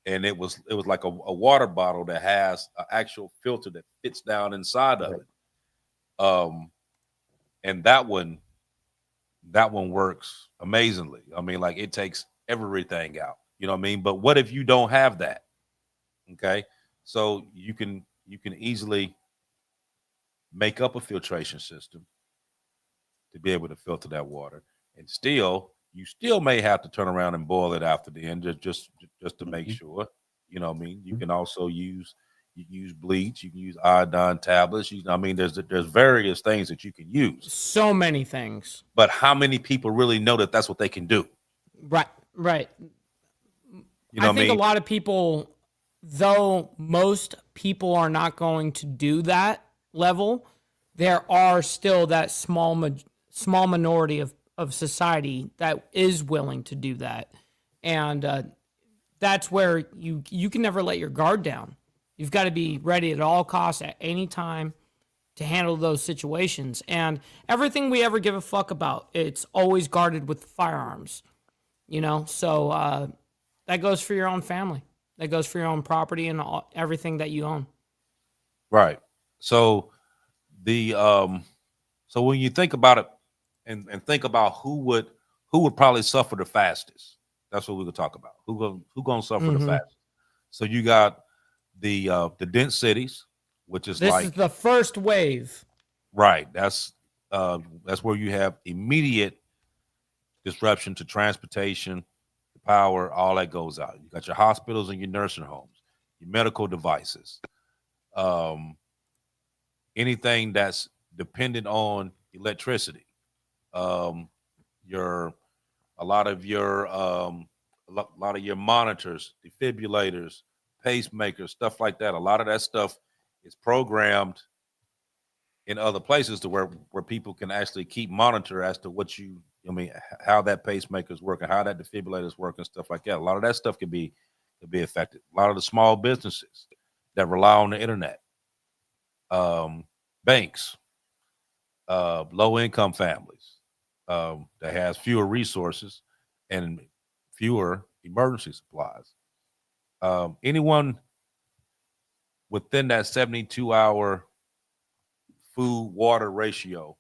Speaker 3: and it was like a water bottle that has an actual filter that fits down inside of it. And that one works amazingly. I mean, like, it takes everything out, you know what I mean? But what if you don't have that? Okay. So you can easily make up a filtration system to be able to filter that water, and you still may have to turn around and boil it after the end, just to make sure, you know what I mean? You can also use bleach, you can use iodine tablets. There's various things that you can use.
Speaker 5: So many things.
Speaker 3: But how many people really know that that's what they can do?
Speaker 5: Right.
Speaker 3: You know
Speaker 5: I think a lot of people, though most people are not going to do that level, there are still that small minority of society that is willing to do that. And that's where you can never let your guard down. You've got to be ready at all costs at any time to handle those situations. And everything we ever give a fuck about, it's always guarded with firearms, you know? So that goes for your own family. That goes for your own property and everything that you own.
Speaker 3: Right. So so when you think about it and think about who would probably suffer the fastest, that's what we're gonna talk about. Who gonna suffer the fastest? So you got the dense cities, which is
Speaker 5: This
Speaker 3: like
Speaker 5: is the first wave.
Speaker 3: right. That's where you have immediate disruption to transportation, the power, all that goes out. You got your hospitals and your nursing homes, your medical devices, anything that's dependent on electricity. Your a lot of your lot of your monitors, defibrillators, pacemakers, stuff like that. A lot of that stuff is programmed in other places to where people can actually keep monitor as to what how that pacemaker is working, how that defibrillator is working, stuff like that. A lot of that stuff can be affected. A lot of the small businesses that rely on the internet, banks, low income families that has fewer resources and fewer emergency supplies. Anyone within that 72-hour food water ratio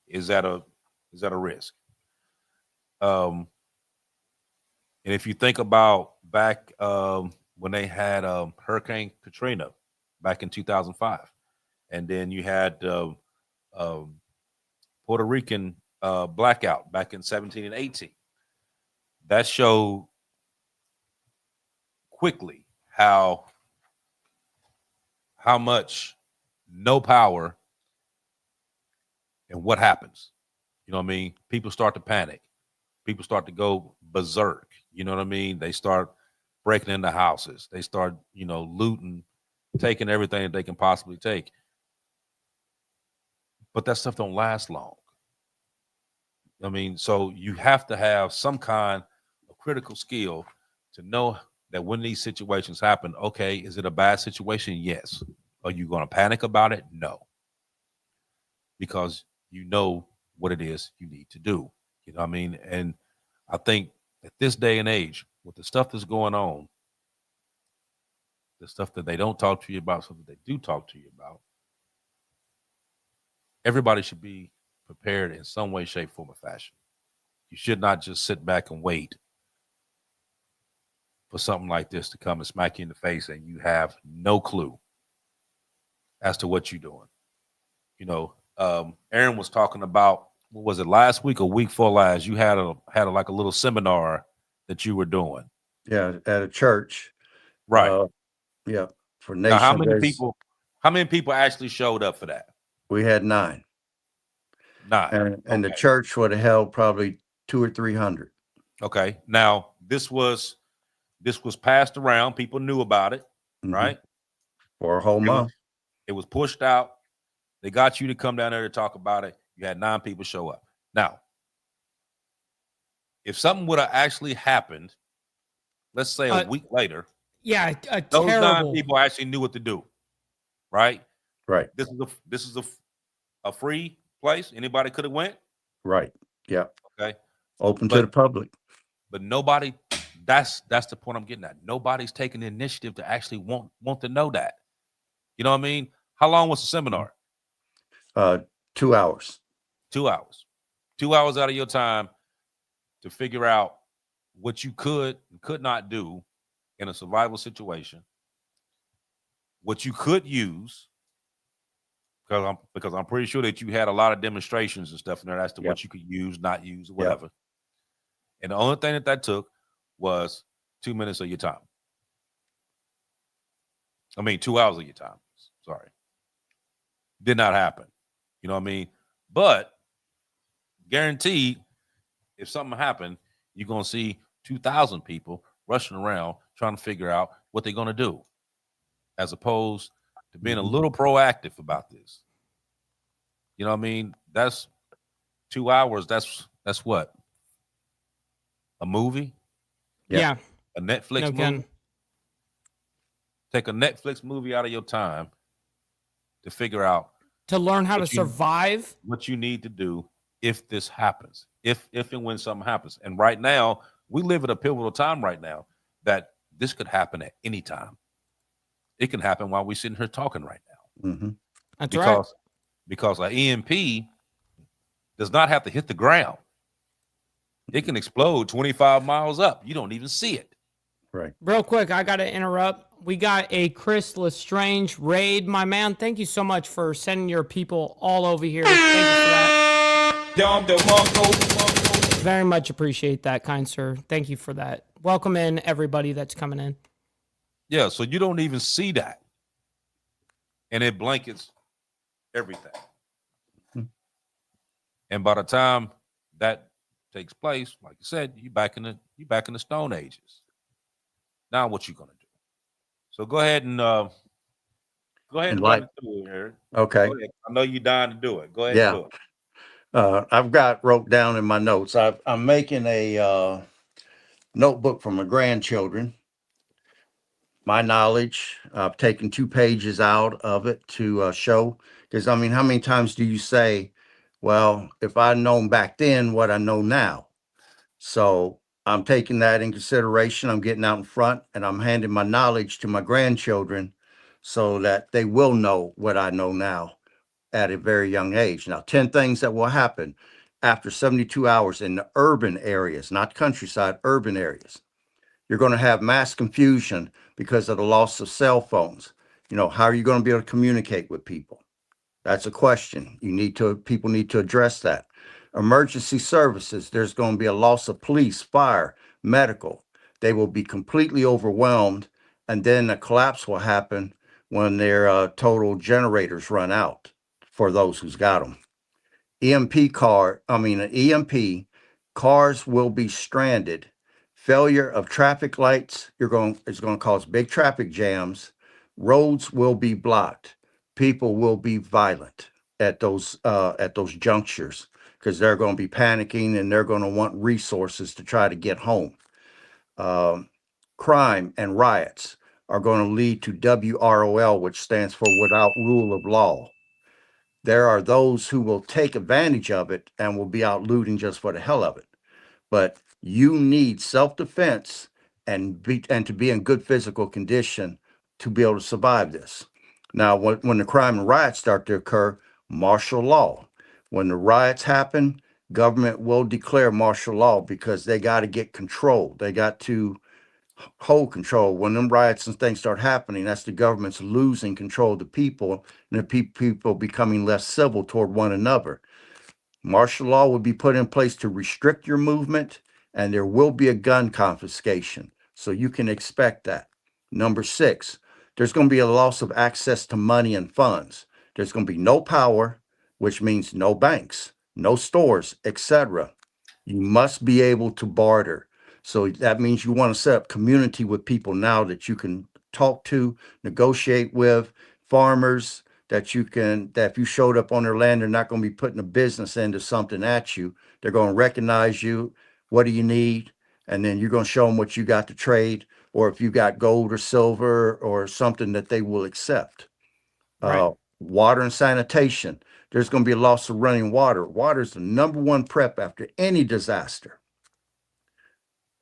Speaker 3: is at a risk. And if you think about back when they had Hurricane Katrina back in 2005, and then you had Puerto Rican blackout back in 17 and 18, that showed quickly how much no power and what happens. You know what I mean? People start to panic. People start to go berserk. You know what I mean? They start breaking into houses. They start, looting, taking everything that they can possibly take. But that stuff don't last long. I mean, so you have to have some kind of critical skill to know that when these situations happen, okay, is it a bad situation? Yes. Are you going to panic about it? No. Because you know what it is you need to do. You know what I mean? And I think at this day and age, with the stuff that's going on, the stuff that they don't talk to you about, stuff that they do talk to you about, everybody should be prepared in some way, shape, form, or fashion. You should not just sit back and wait for something like this to come and smack you in the face and you have no clue as to what you're doing. Aaron was talking about, what was it, last week or week before last? You had like a little seminar that you were doing.
Speaker 4: Yeah, at a church.
Speaker 3: Right.
Speaker 4: Yeah, for
Speaker 3: Now, how
Speaker 4: nation.
Speaker 3: many people actually showed up for that?
Speaker 4: We had 9.
Speaker 3: 9.
Speaker 4: And the church would have held probably 200 or 300.
Speaker 3: Okay. Now, this was passed around. People knew about it, right?
Speaker 4: For a whole month.
Speaker 3: It was pushed out. They got you to come down there to talk about it. You had 9 people show up. Now, if something would have actually happened, let's say a week later,
Speaker 5: those
Speaker 3: 9 people actually knew what to do, right?
Speaker 4: Right.
Speaker 3: This is a free place. Anybody could have went.
Speaker 4: Right. Yeah.
Speaker 3: Okay.
Speaker 4: Open to the public.
Speaker 3: But nobody. That's the point I'm getting at. Nobody's taking the initiative to actually want to know that. You know what I mean? How long was the seminar?
Speaker 4: 2 hours.
Speaker 3: 2 hours. 2 hours out of your time to figure out what you could and could not do in a survival situation. What you could use, because I'm pretty sure that you had a lot of demonstrations and stuff in there as to what you could use, not use, or whatever. And the only thing that took was 2 minutes of your time. 2 hours of your time. Sorry. Did not happen. You know what I mean? But guaranteed, if something happened, you're going to see 2,000 people rushing around trying to figure out what they're going to do, as opposed to being a little proactive about this. You know what I mean? That's 2 hours. That's what? A movie?
Speaker 5: Yeah.
Speaker 3: A Netflix movie? Take a Netflix movie out of your time to figure out
Speaker 5: To learn how to
Speaker 3: What you-
Speaker 5: survive.
Speaker 3: What you need to do if this happens, if and when something happens. And right now, we live at a pivotal time right now that this could happen at any time. It can happen while we're sitting here talking right now.
Speaker 4: Mm-hmm.
Speaker 5: That's right.
Speaker 3: Because an EMP does not have to hit the ground. It can explode 25 miles up. You don't even see it.
Speaker 4: Right.
Speaker 5: Real quick, I got to interrupt. We got a Chris Lestrange raid, my man. Thank you so much for sending your people all over here. Thank you for that. Very much appreciate that, kind sir. Thank you for that. Welcome in everybody that's coming in.
Speaker 3: Yeah, so you don't even see that. And it blankets everything. And by the time that takes place, like you said, you back in the Stone Ages. Now what you gonna do? So go ahead and run it through it, Eric.
Speaker 4: Okay.
Speaker 3: I know you're dying to do it. Go ahead and do it.
Speaker 4: I've got wrote down in my notes. I'm making a notebook for my grandchildren. My knowledge. I've taken 2 pages out of it to show. Because I mean, how many times do you say, "Well, if I'd known back then what I know now"? So I'm taking that in consideration. I'm getting out in front and I'm handing my knowledge to my grandchildren so that they will know what I know now at a very young age. Now, 10 things that will happen after 72 hours in the urban areas, not countryside, urban areas. You're going to have mass confusion because of the loss of cell phones. How are you going to be able to communicate with people? That's a question. People need to address that. Emergency services, there's going to be a loss of police, fire, medical. They will be completely overwhelmed, and then a collapse will happen when their total generators run out for those who's got them. EMP cars will be stranded. Failure of traffic lights is going to cause big traffic jams. Roads will be blocked. People will be violent at those junctures because they're going to be panicking and they're going to want resources to try to get home. Crime and riots are going to lead to WROL, which stands for without rule of law. There are those who will take advantage of it and will be out looting just for the hell of it. But you need self-defense and to be in good physical condition to be able to survive this. Now, when the crime and riots start to occur, martial law. When the riots happen, government will declare martial law because they got to get control. They got to hold control. When them riots and things start happening, that's the government's losing control of the people and the people becoming less civil toward one another. Martial law will be put in place to restrict your movement, and there will be a gun confiscation. So you can expect that. Number 6, there's going to be a loss of access to money and funds. There's going to be no power, which means no banks, no stores, etc. You must be able to barter. So that means you want to set up community with people now that you can talk to, negotiate with, farmers, that if you showed up on their land, they're not going to be putting a business into something at you. They're going to recognize you. What do you need? And then you're going to show them what you got to trade, or if you got gold or silver or something that they will accept.
Speaker 5: Right.
Speaker 4: Water and sanitation. There's going to be a loss of running water. Water is the number one prep after any disaster.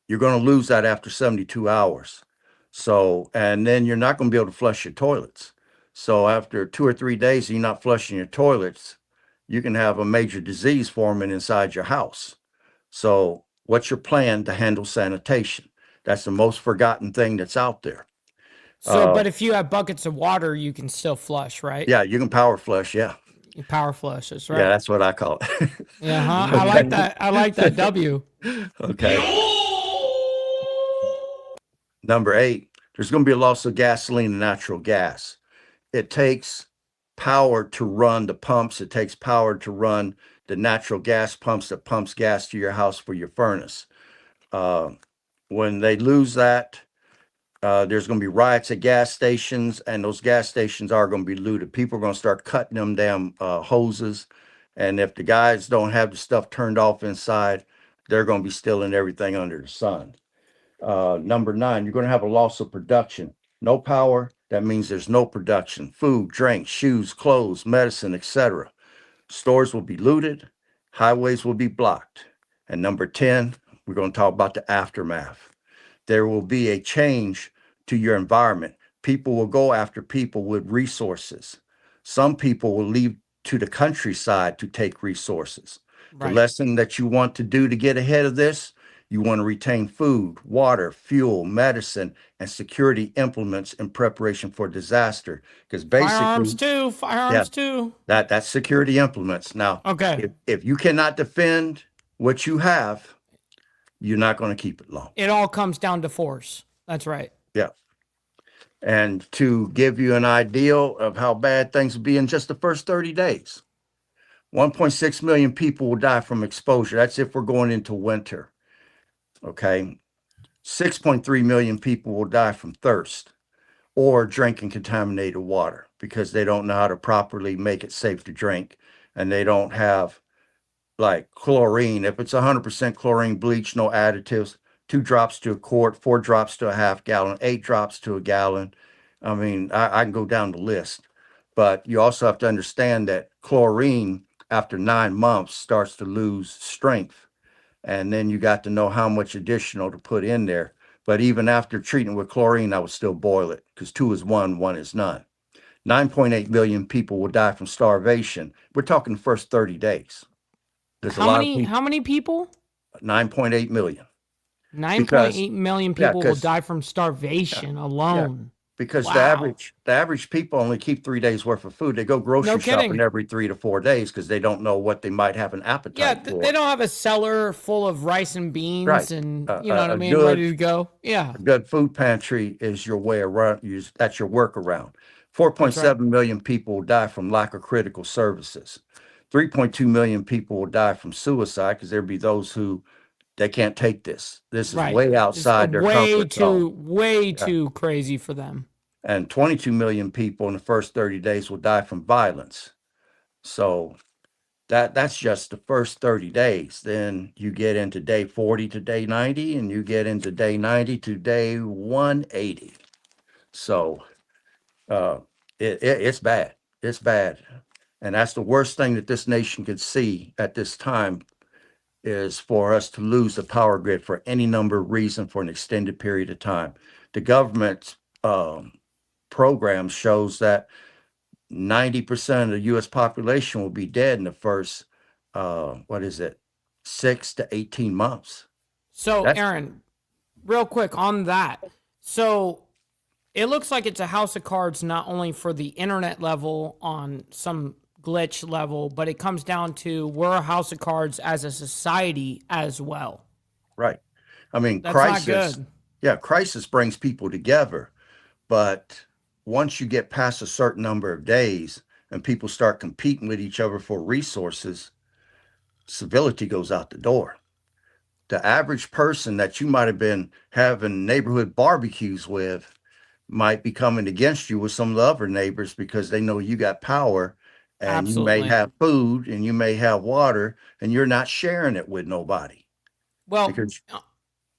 Speaker 4: You're going to lose that after 72 hours. So, and then you're not going to be able to flush your toilets. So after 2 or 3 days, you're not flushing your toilets, you can have a major disease forming inside your house. So what's your plan to handle sanitation? That's the most forgotten thing that's out there.
Speaker 5: So, but if you have buckets of water, you can still flush, right?
Speaker 4: Yeah, you can power flush. Yeah.
Speaker 5: You power flush, that's right.
Speaker 4: Yeah, that's what I call it.
Speaker 5: Yeah, huh? I like that. I like that W.
Speaker 4: Okay. Number 8, there's going to be a loss of gasoline and natural gas. It takes power to run the pumps. It takes power to run the natural gas pumps that pumps gas to your house for your furnace. When they lose that, there's going to be riots at gas stations, and those gas stations are going to be looted. People are going to start cutting them damn hoses. And if the guys don't have the stuff turned off inside, they're going to be stealing everything under the sun. Number 9, you're going to have a loss of production. No power, That means there's no production, food, drink, shoes, clothes, medicine, etc. Stores will be looted, highways will be blocked. And number 10, we're going to talk about the aftermath. There will be a change to your environment. People will go after people with resources. Some people will leave to the countryside to take resources. The
Speaker 5: Right.
Speaker 4: lesson that you want to do to get ahead of this, you want to retain food, water, fuel, medicine, and security implements in preparation for disaster. Because
Speaker 5: Firearms
Speaker 4: basically,
Speaker 5: too.
Speaker 4: yeah,
Speaker 5: Firearms too.
Speaker 4: that's security implements. Now,
Speaker 5: Okay.
Speaker 4: if you cannot defend what you have, you're not going to keep it long.
Speaker 5: It all comes down to force. That's right.
Speaker 4: Yeah. And to give you an idea of how bad things will be in just the first 30 days, 1.6 million people will die from exposure. That's if we're going into winter. Okay. 6.3 million people will die from thirst or drinking contaminated water because they don't know how to properly make it safe to drink, and they don't have like chlorine. If it's 100% chlorine bleach, no additives, 2 drops to a quart, 4 drops to a half gallon, 8 drops to a gallon. I mean, I can go down the list, but you also have to understand that chlorine after 9 months starts to lose strength. And then you got to know how much additional to put in there. But even after treating with chlorine, I would still boil it because 2 is 1, 1 is none. 9.8 million people will die from starvation. We're talking the first 30 days. There's a lot of people.
Speaker 5: How many people?
Speaker 4: 9.8 million.
Speaker 5: 9.8 million
Speaker 4: Yeah,
Speaker 5: people will
Speaker 4: 'cause-
Speaker 5: die from starvation alone.
Speaker 4: Because
Speaker 5: Wow.
Speaker 4: the average people only keep 3 days worth of food. They go grocery
Speaker 5: No kidding.
Speaker 4: shopping every 3 to 4 days because they don't know what they might have an
Speaker 5: Yeah,
Speaker 4: appetite for.
Speaker 5: they don't have a cellar full of rice and beans
Speaker 4: Right.
Speaker 5: and
Speaker 4: A-
Speaker 5: you know
Speaker 4: a-
Speaker 5: what I
Speaker 4: a
Speaker 5: mean,
Speaker 4: good-
Speaker 5: ready to go. Yeah,
Speaker 4: A good food pantry is your way around. That's your workaround.
Speaker 5: that's
Speaker 4: 4.7
Speaker 5: right.
Speaker 4: million people will die from lack of critical services. 3.2 million people will die from suicide because there'll be those who they can't take this. This is
Speaker 5: Right.
Speaker 4: way
Speaker 5: It's
Speaker 4: outside their
Speaker 5: way
Speaker 4: comfort zone.
Speaker 5: way too crazy for them.
Speaker 4: And 22 million people in the first 30 days will die from violence. So that's just the first 30 days. Then you get into day 40 to day 90, and you get into day 90 to day 180. So it's bad. It's bad. And that's the worst thing that this nation could see at this time is for us to lose the power grid for any number of reasons for an extended period of time. The government's program shows that 90% of the U.S. population will be dead in the first, 6 to 18 months.
Speaker 5: So,
Speaker 4: That's
Speaker 5: Aaron, real quick on that. So, it looks like it's a house of cards not only for the internet level on some glitch level, but it comes down to we're a house of cards as a society as well.
Speaker 4: right. I mean,
Speaker 5: That's not
Speaker 4: crisis.
Speaker 5: good.
Speaker 4: Yeah, crisis brings people together. But once you get past a certain number of days and people start competing with each other for resources, civility goes out the door. The average person that you might have been having neighborhood barbecues with might be coming against you with some of the other neighbors because they know you got power and you may
Speaker 5: Absolutely.
Speaker 4: have food and you may have water and you're not sharing it with nobody.
Speaker 5: Well,
Speaker 4: Because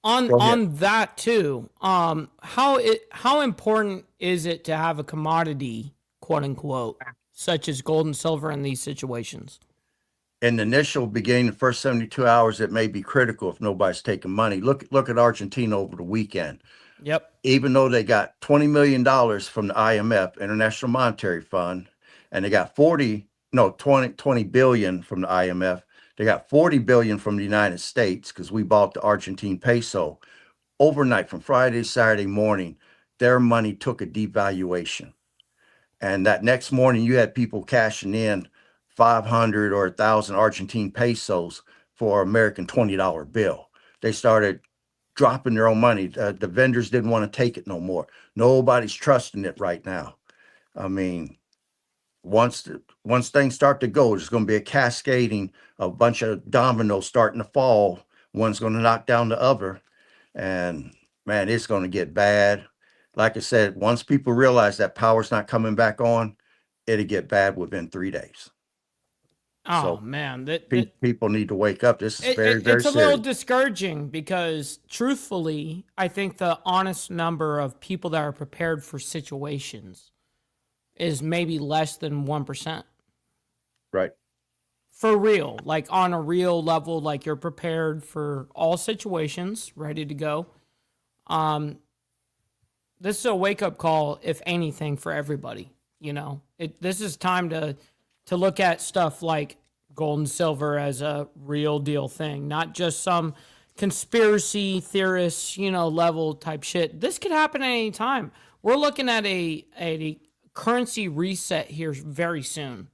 Speaker 5: on
Speaker 4: Go ahead.
Speaker 5: on that too, how important is it to have a commodity, quote unquote, such as gold and silver in these situations?
Speaker 4: in the initial beginning, the first 72 hours, it may be critical if nobody's taking money. Look at Argentina over the weekend.
Speaker 5: Yep.
Speaker 4: Even though they got $20 million from the IMF, International Monetary Fund, and they got 20 billion from the IMF. They got 40 billion from the United States because we bought the Argentine peso. Overnight from Friday to Saturday morning, their money took a devaluation. And that next morning, you had people cashing in 500 or 1,000 Argentine pesos for American $20 bill. They started dropping their own money. The vendors didn't want to take it no more. Nobody's trusting it right now. I mean, once things start to go, there's going to be a cascading, a bunch of dominoes starting to fall. One's going to knock down the other, and man, it's going to get bad. Like I said, once people realize that power's not coming back on, it'll get bad within 3 days.
Speaker 5: Oh
Speaker 4: So
Speaker 5: man, that,
Speaker 4: people need to wake up. This is very, very
Speaker 5: it's a little
Speaker 4: serious.
Speaker 5: discouraging because truthfully, I think the honest number of people that are prepared for situations is maybe less than 1%.
Speaker 4: Right.
Speaker 5: For real, like on a real level, like you're prepared for all situations, ready to go. Um, this is a wake up call, if anything, for everybody. You know, this is time to look at stuff like gold and silver as a real deal thing, not just some conspiracy theorist, level type shit. This could happen at any time. We're looking at a currency reset here very soon.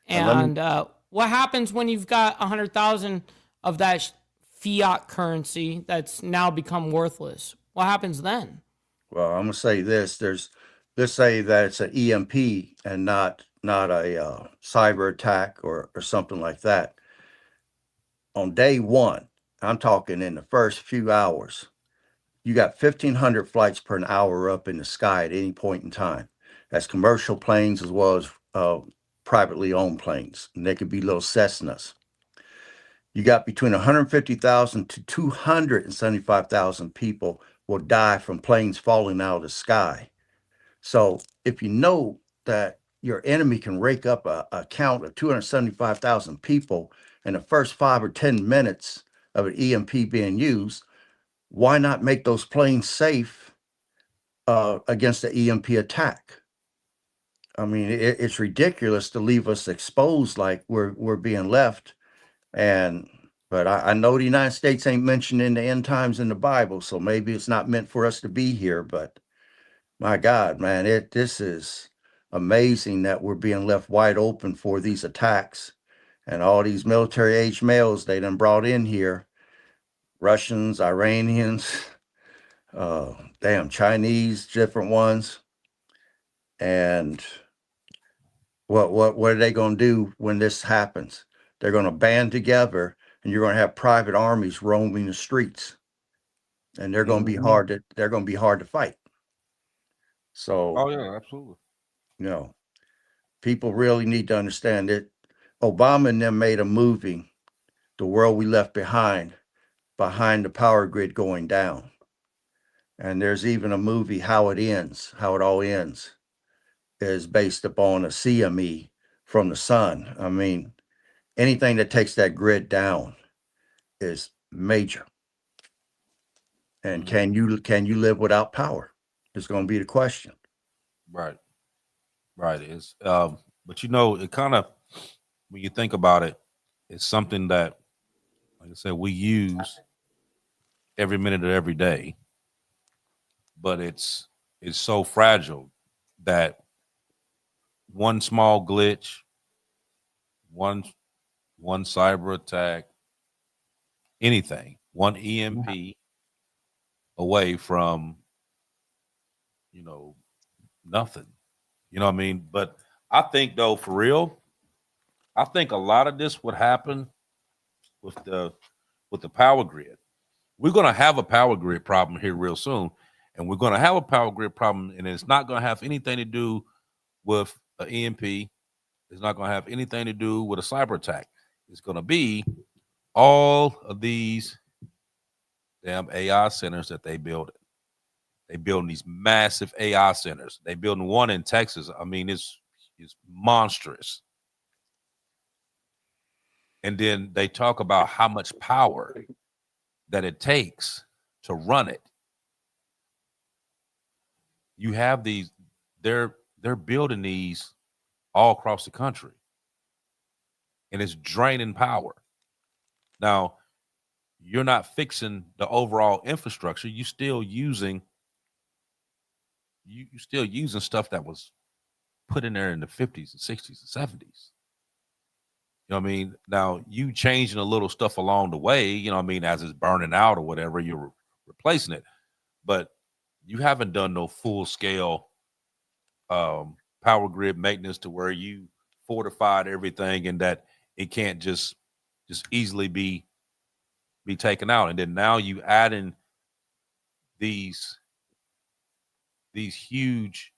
Speaker 4: And let me,
Speaker 5: And what happens when you've got 100,000 of that fiat currency that's now become worthless? What happens then?
Speaker 4: well, I'm gonna say this. Let's say that it's an EMP and not a cyber attack or something like that. On day one, I'm talking in the first few hours, you got 1,500 flights per an hour up in the sky at any point in time. That's commercial planes as well as privately owned planes, and they could be little Cessnas. You got between 150,000 to 275,000 people will die from planes falling out of the sky. So if you know that your enemy can rake up a count of 275,000 people in the first 5 or 10 minutes of an EMP being used, why not make those planes safe against the EMP attack? I mean, it's ridiculous to leave us exposed like we're being left. And but I know the United States ain't mentioned in the end times in the Bible, so maybe it's not meant for us to be here. But my God, man, this is amazing that we're being left wide open for these attacks and all these military age males they done brought in here, Russians, Iranians, damn Chinese, different ones. And what are they going to do when this happens? They're going to band together, and you're going to have private armies roaming the streets, and they're going to be hard to fight. So,
Speaker 3: Oh yeah, absolutely.
Speaker 4: you know, people really need to understand it. Obama and them made a movie, The World We Left behind the power grid going down. And there's even a movie, How It All Ends, is based upon a CME from the sun. I mean, anything that takes that grid down is major. And can you live without power? Is going to be the question.
Speaker 3: Right. Right. It's but it kind of, when you think about it, it's something that, like I said, we use every minute of every day, but it's so fragile that one small glitch, one one cyber attack, anything, one EMP away from, you know, nothing. You know what I mean? But I think though, for real, I think a lot of this would happen with the power grid. We're gonna have a power grid problem here real soon. And we're gonna have a power grid problem, and it's not gonna have anything to do with an EMP. It's not gonna have anything to do with a cyber attack. It's gonna be all of these damn AI centers that they build. They building these massive AI centers. They building one in Texas. I mean, it's monstrous. And then they talk about how much power that it takes to run it. You have these, they're building these all across the country, and it's draining power. Now, you're not fixing the overall infrastructure. You still using stuff that was put in there in the 50s and 60s and 70s. You know what I mean? Now, you changing a little stuff along the way, you know what I mean, as it's burning out or whatever, you're replacing it. But you haven't done no full scale power grid maintenance to where you fortified everything and that it can't just easily be taken out. And then now you add in these huge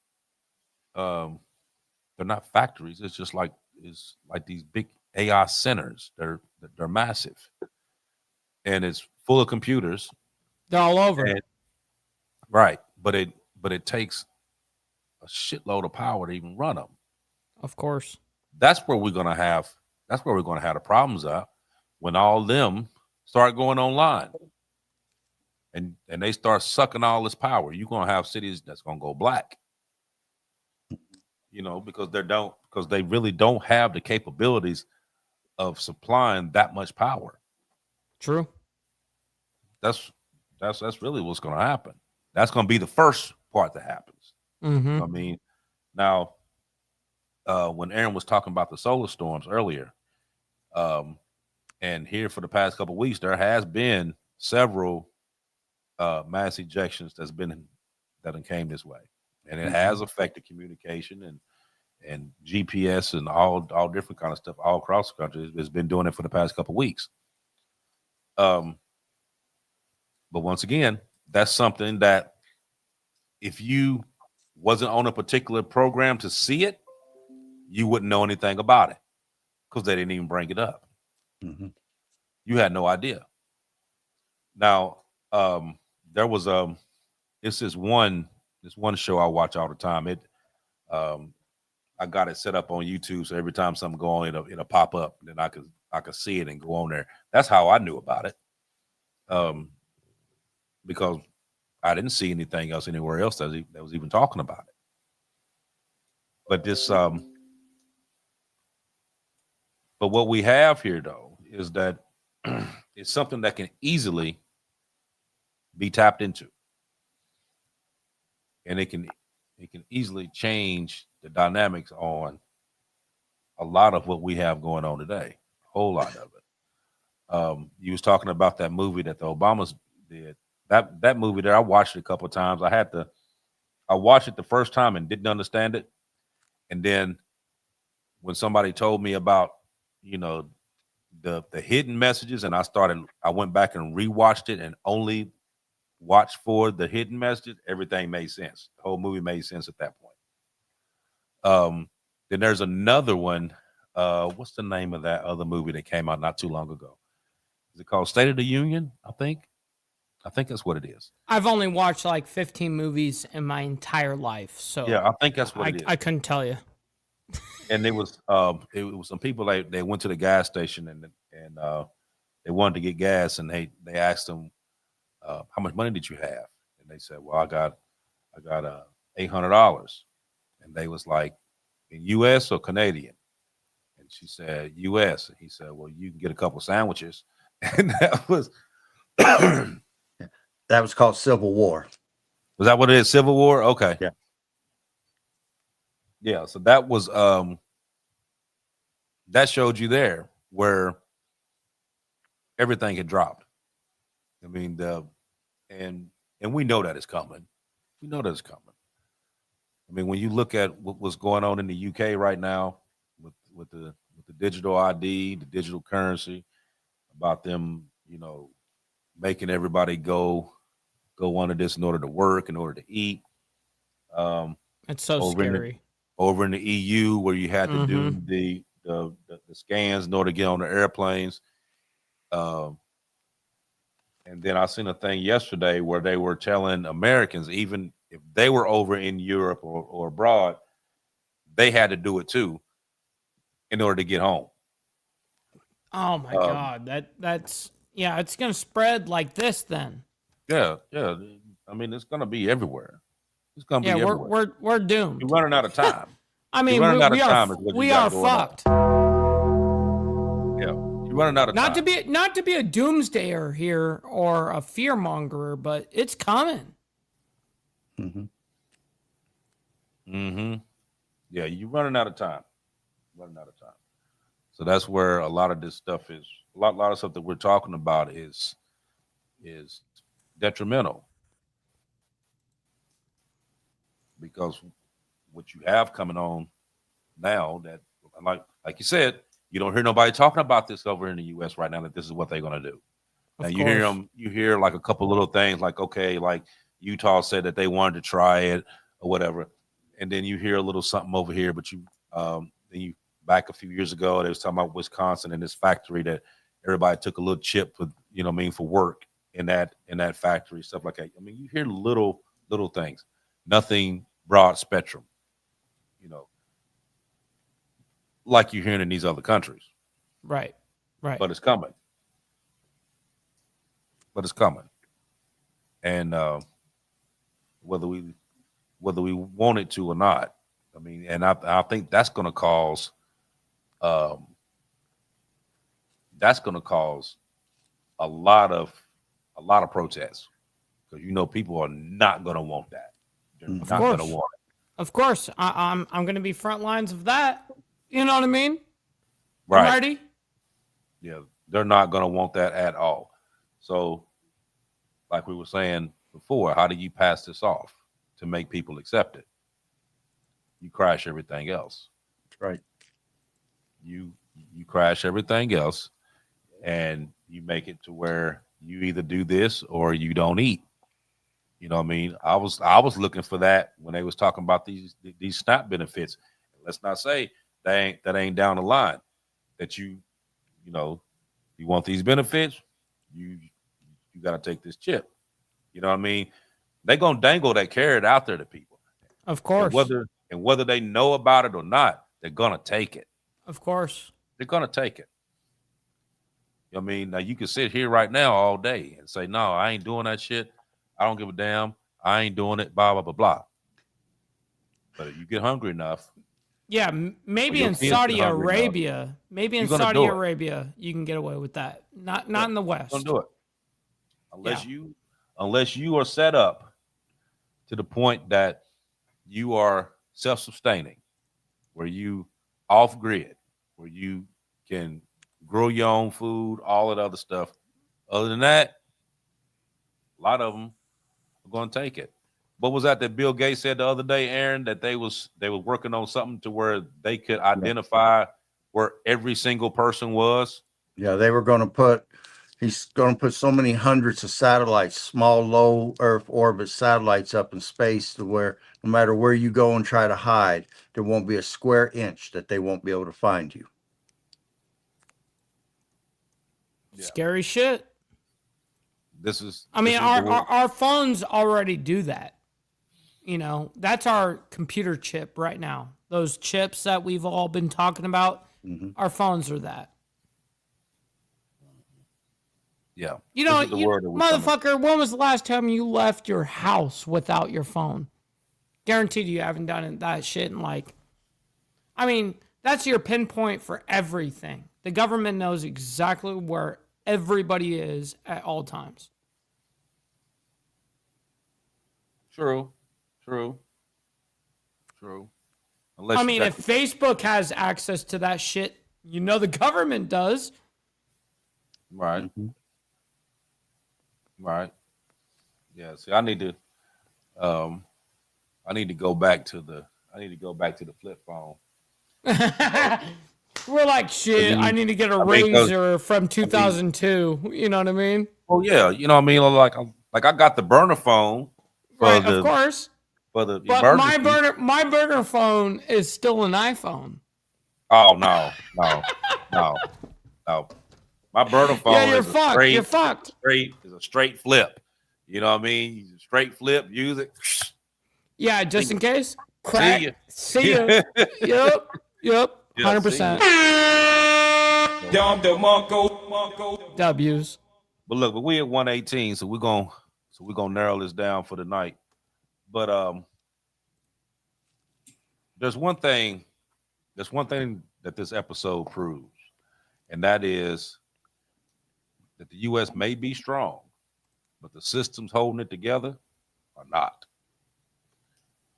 Speaker 3: they're not factories, it's like these big AI centers. They're massive, and it's full of computers.
Speaker 5: They're all over.
Speaker 3: And, right, but it takes a shitload of power to even run them.
Speaker 5: Of course.
Speaker 3: That's where we're gonna have the problems at when all them start going online and they start sucking all this power. You're gonna have cities that's gonna go black. Because they really don't have the capabilities of supplying that much power.
Speaker 5: True.
Speaker 3: That's really what's gonna happen. That's gonna be the first part that happens.
Speaker 5: Mm-hmm.
Speaker 3: I mean, now when Aaron was talking about the solar storms earlier, and here for the past couple of weeks, there has been several mass ejections that came this way, and it has affected communication and GPS and all different kind of stuff all across the country. It's been doing it for the past couple of weeks. But once again, that's something that if you wasn't on a particular program to see it, you wouldn't know anything about it because they didn't even bring it up.
Speaker 4: Mm-hmm.
Speaker 3: You had no idea. Now, there was it's this one show I watch all the time. I got it set up on YouTube, so every time something go on, it'll pop up, and then I could see it and go on there. That's how I knew about it, because I didn't see anything else anywhere else that was even talking about it. But but what we have here though is that it's something that can easily be tapped into, and it can easily change the dynamics on a lot of what we have going on today. A whole lot of it. You was talking about that movie that the Obamas did. That movie there, I watched it a couple of times. I watched it the first time and didn't understand it, and then when somebody told me about the hidden messages, and I went back and rewatched it and only watched for the hidden messages, everything made sense. The whole movie made sense at that point. Then there's another one. What's the name of that other movie that came out not too long ago? Is it called State of the Union? I think that's what it is.
Speaker 5: I've only watched like 15 movies in my entire life, so
Speaker 3: yeah, I think that's what it is.
Speaker 5: I couldn't tell you.
Speaker 3: And it was some people they went to the gas station and they wanted to get gas, and they asked them, how much money did you have? And they said, well, I got $800. And they was like, in US or Canadian? And she said US. And he said, well, you can get a couple sandwiches. And that was
Speaker 4: That was called Civil War.
Speaker 3: was that what it is? Civil War? Okay.
Speaker 4: Yeah.
Speaker 3: Yeah, so that was that showed you there where everything had dropped. I mean, and we know that it's coming. We know that it's coming. I mean, when you look at what's going on in the UK right now with the digital ID, the digital currency, about them, making everybody go under this in order to work, in order to eat.
Speaker 5: It's so scary.
Speaker 3: Over in the EU, where you had to do the scans in order to get on the airplanes. And then I seen a thing yesterday where they were telling Americans, even if they were over in Europe or abroad, they had to do it too in order to get home.
Speaker 5: Oh my God. That's it's gonna spread like this then.
Speaker 3: Yeah. I mean, it's gonna be everywhere. It's gonna be everywhere.
Speaker 5: We're doomed.
Speaker 3: You're running out of time.
Speaker 5: I mean, we are fucked.
Speaker 3: Yeah, you're running out of time.
Speaker 5: Not to be a doomsdayer here or a fearmongerer, but it's coming.
Speaker 3: Yeah, you're running out of time. So that's where a lot of this stuff is. A lot of stuff that we're talking about is detrimental, because what you have coming on now, that like you said, you don't hear nobody talking about this over in the US right now, that this is what they're going to do. Now you hear like a couple little things like, okay, like Utah said that they wanted to try it or whatever. And then you hear a little something over here, but then back a few years ago, they was talking about Wisconsin and this factory that everybody took a little chip for, you know what I mean, for work in that factory, stuff like that. I mean, you hear little things, nothing broad spectrum, you know, like you're hearing in these other countries.
Speaker 5: Right. Right.
Speaker 3: But it's coming. And whether we want it to or not, I mean, and I think that's going to cause a lot of protests, because you know people are not going to want that. They're not going to want it.
Speaker 5: Of course, I'm going to be front lines of that. You know what I mean?
Speaker 3: Right.
Speaker 5: I'm ready.
Speaker 3: Yeah, they're not going to want that at all. So, like we were saying before, how do you pass this off to make people accept it? You crash everything else.
Speaker 4: Right.
Speaker 3: You crash everything else, and you make it to where you either do this or you don't eat. You know what I mean? I was looking for that when they was talking about these SNAP benefits. Let's not say that ain't down the line, that you know, you want these benefits, you got to take this chip. You know what I mean? They're going to dangle that carrot out there to people.
Speaker 5: Of course.
Speaker 3: And whether they know about it or not, they're going to take it.
Speaker 5: Of course.
Speaker 3: They're going to take it. You know what I mean? Now, you can sit here right now all day and say, no, I ain't doing that shit. I don't give a damn. I ain't doing it, blah, blah, blah, blah. But if you get hungry enough.
Speaker 5: Yeah, maybe in Saudi Arabia, you can get away with that. Not in the West.
Speaker 3: Don't do it. Unless you are set up to the point that you are self-sustaining, where you off grid, where you can grow your own food, all that other stuff. Other than that, a lot of them are going to take it. What was that Bill Gates said the other day, Aaron, that they were working on something to where they could identify where every single person was?
Speaker 4: Yeah, they were going to put. He's going to put so many hundreds of satellites, small, low Earth orbit satellites up in space, to where no matter where you go and try to hide, there won't be a square inch that they won't be able to find you.
Speaker 3: Yeah.
Speaker 5: Scary shit.
Speaker 3: I mean,
Speaker 5: our phones already do that. You know, that's our computer chip right now. Those chips that we've all been talking about, our phones are that.
Speaker 3: Yeah.
Speaker 5: You know, motherfucker, when was the last time you left your house without your phone? Guaranteed you haven't done that shit in that's your pinpoint for everything. The government knows exactly where everybody is at all times.
Speaker 3: True.
Speaker 5: If Facebook has access to that shit, you know the government does.
Speaker 3: Right. Mm-hmm. Right. Yeah. See, I need to go back to the flip phone.
Speaker 5: We're like, shit, I need to get a razor from 2002. You know what I mean?
Speaker 3: Oh yeah, you know what I mean. Like I got the burner phone.
Speaker 5: Right, of course.
Speaker 3: But
Speaker 5: my burner phone is still an iPhone.
Speaker 3: Oh no. My burner phone
Speaker 5: you're fucked.
Speaker 3: Is a straight flip. You know what I mean? You straight flip, use it.
Speaker 5: Yeah, just in case. Crack. See ya. Yep. 100%. W's.
Speaker 3: But look, we at 118, so we're gonna narrow this down for the night. But there's one thing that this episode proves, and that is that the U.S. may be strong, but the systems holding it together are not.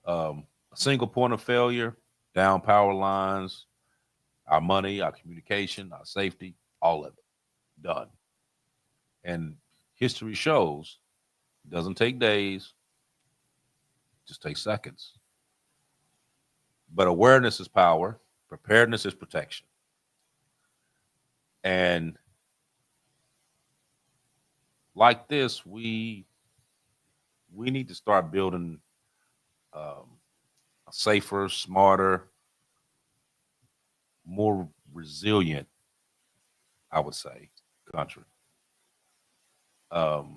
Speaker 3: A single point of failure, down power lines, our money, our communication, our safety, all of it done. And history shows it doesn't take days, it just takes seconds. But awareness is power, preparedness is protection. And like this, we need to start building a safer, smarter, more resilient, I would say, country. But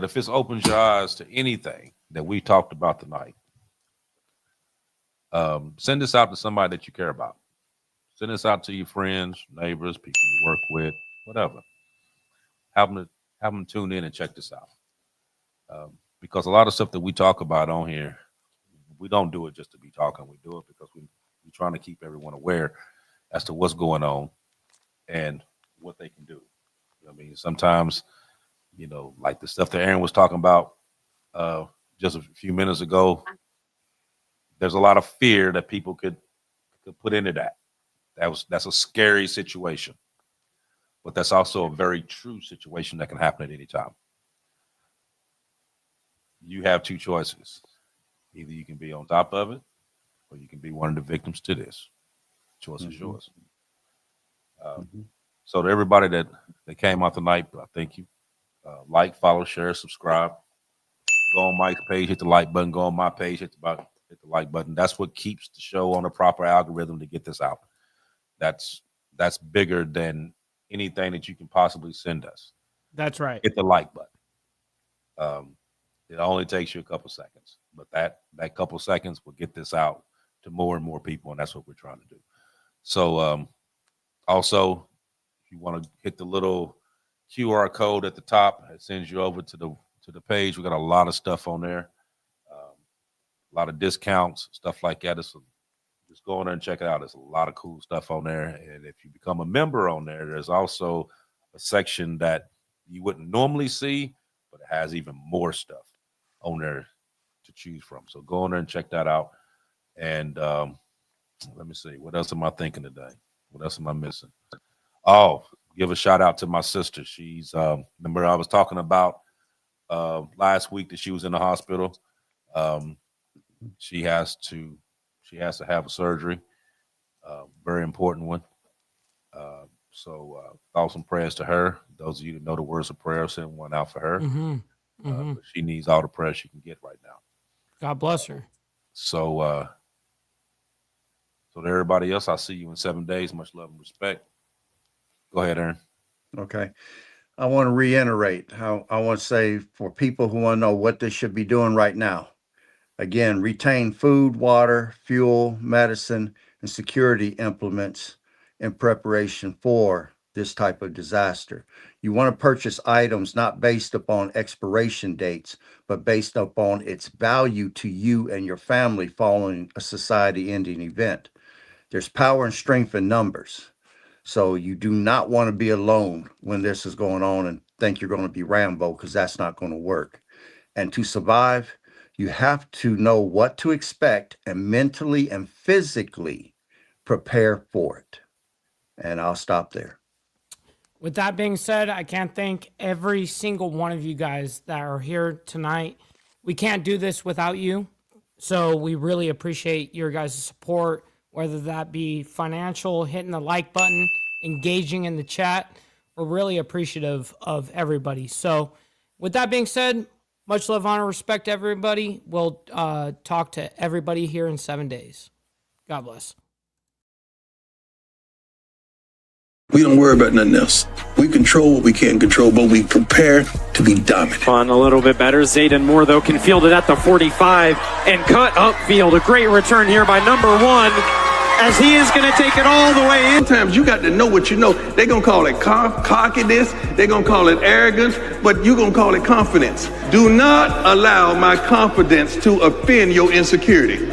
Speaker 3: if this opens your eyes to anything that we talked about tonight, send this out to somebody that you care about. Send this out to your friends, neighbors, people you work with, whatever. Have them tune in and check this out. Because a lot of stuff that we talk about on here, we don't do it just to be talking. We do it because we're trying to keep everyone aware as to what's going on and what they can do. I mean, sometimes, like the stuff that Aaron was talking about just a few minutes ago, there's a lot of fear that people could put into that. That's a scary situation, but that's also a very true situation that can happen at any time. You have two choices. Either you can be on top of it, or you can be one of the victims to this. Choice is yours. So to everybody that came out tonight, I thank you. Like, follow, share, subscribe. Go on Mike's page, hit the like button. Go on my page, hit the like button. That's what keeps the show on the proper algorithm to get this out. That's bigger than anything that you can possibly send us.
Speaker 5: That's right.
Speaker 3: Hit the like button. It only takes you a couple seconds, but that couple seconds will get this out to more and more people, and that's what we're trying to do. So also, if you want to hit the little QR code at the top, it sends you over to the page. We got a lot of stuff on there, a lot of discounts, stuff like that. Just go on there and check it out. There's a lot of cool stuff on there, and if you become a member on there, there's also a section that you wouldn't normally see, but it has even more stuff on there to choose from. So go on there and check that out. And let me see, what else am I thinking today? What else am I missing? Oh, give a shout out to my sister. She's remember I was talking about last week that she was in the hospital. She has to have a surgery, very important one. So thoughts and prayers to her. Those of you that know the words of prayer, send one out for her. But she needs all the prayer she can get right now.
Speaker 5: God bless her.
Speaker 3: So to everybody else, I'll see you in 7 days. Much love and respect. Go ahead, Aaron.
Speaker 4: Okay. I want to reiterate how I want to say for people who want to know what they should be doing right now. Again, retain food, water, fuel, medicine, and security implements in preparation for this type of disaster. You want to purchase items not based upon expiration dates, but based upon its value to you and your family following a society-ending event. There's power and strength in numbers. So you do not want to be alone when this is going on and think you're going to be Rambo, because that's not going to work. And to survive, you have to know what to expect and mentally and physically prepare for it. And I'll stop there.
Speaker 5: With that being said, I can't thank every single one of you guys that are here tonight. We can't do this without you. So we really appreciate your guys' support, whether that be financial, hitting the like button, engaging in the chat. We're really appreciative of everybody. So with that being said, much love, honor, respect, everybody. We'll talk to everybody here in 7 days. God bless.
Speaker 6: We don't worry about nothing else. We control what we can't control, but we prepare to be dominant.
Speaker 7: On a little bit better. Zayden Moore, though, can field it at the 45 and cut upfield. A great return here by number 1 as he is going to take it all the way in.
Speaker 6: Sometimes you got to know what you know. They're going to call it cockiness. They're going to call it arrogance, but you're going to call it confidence. Do not allow my confidence to offend your insecurity.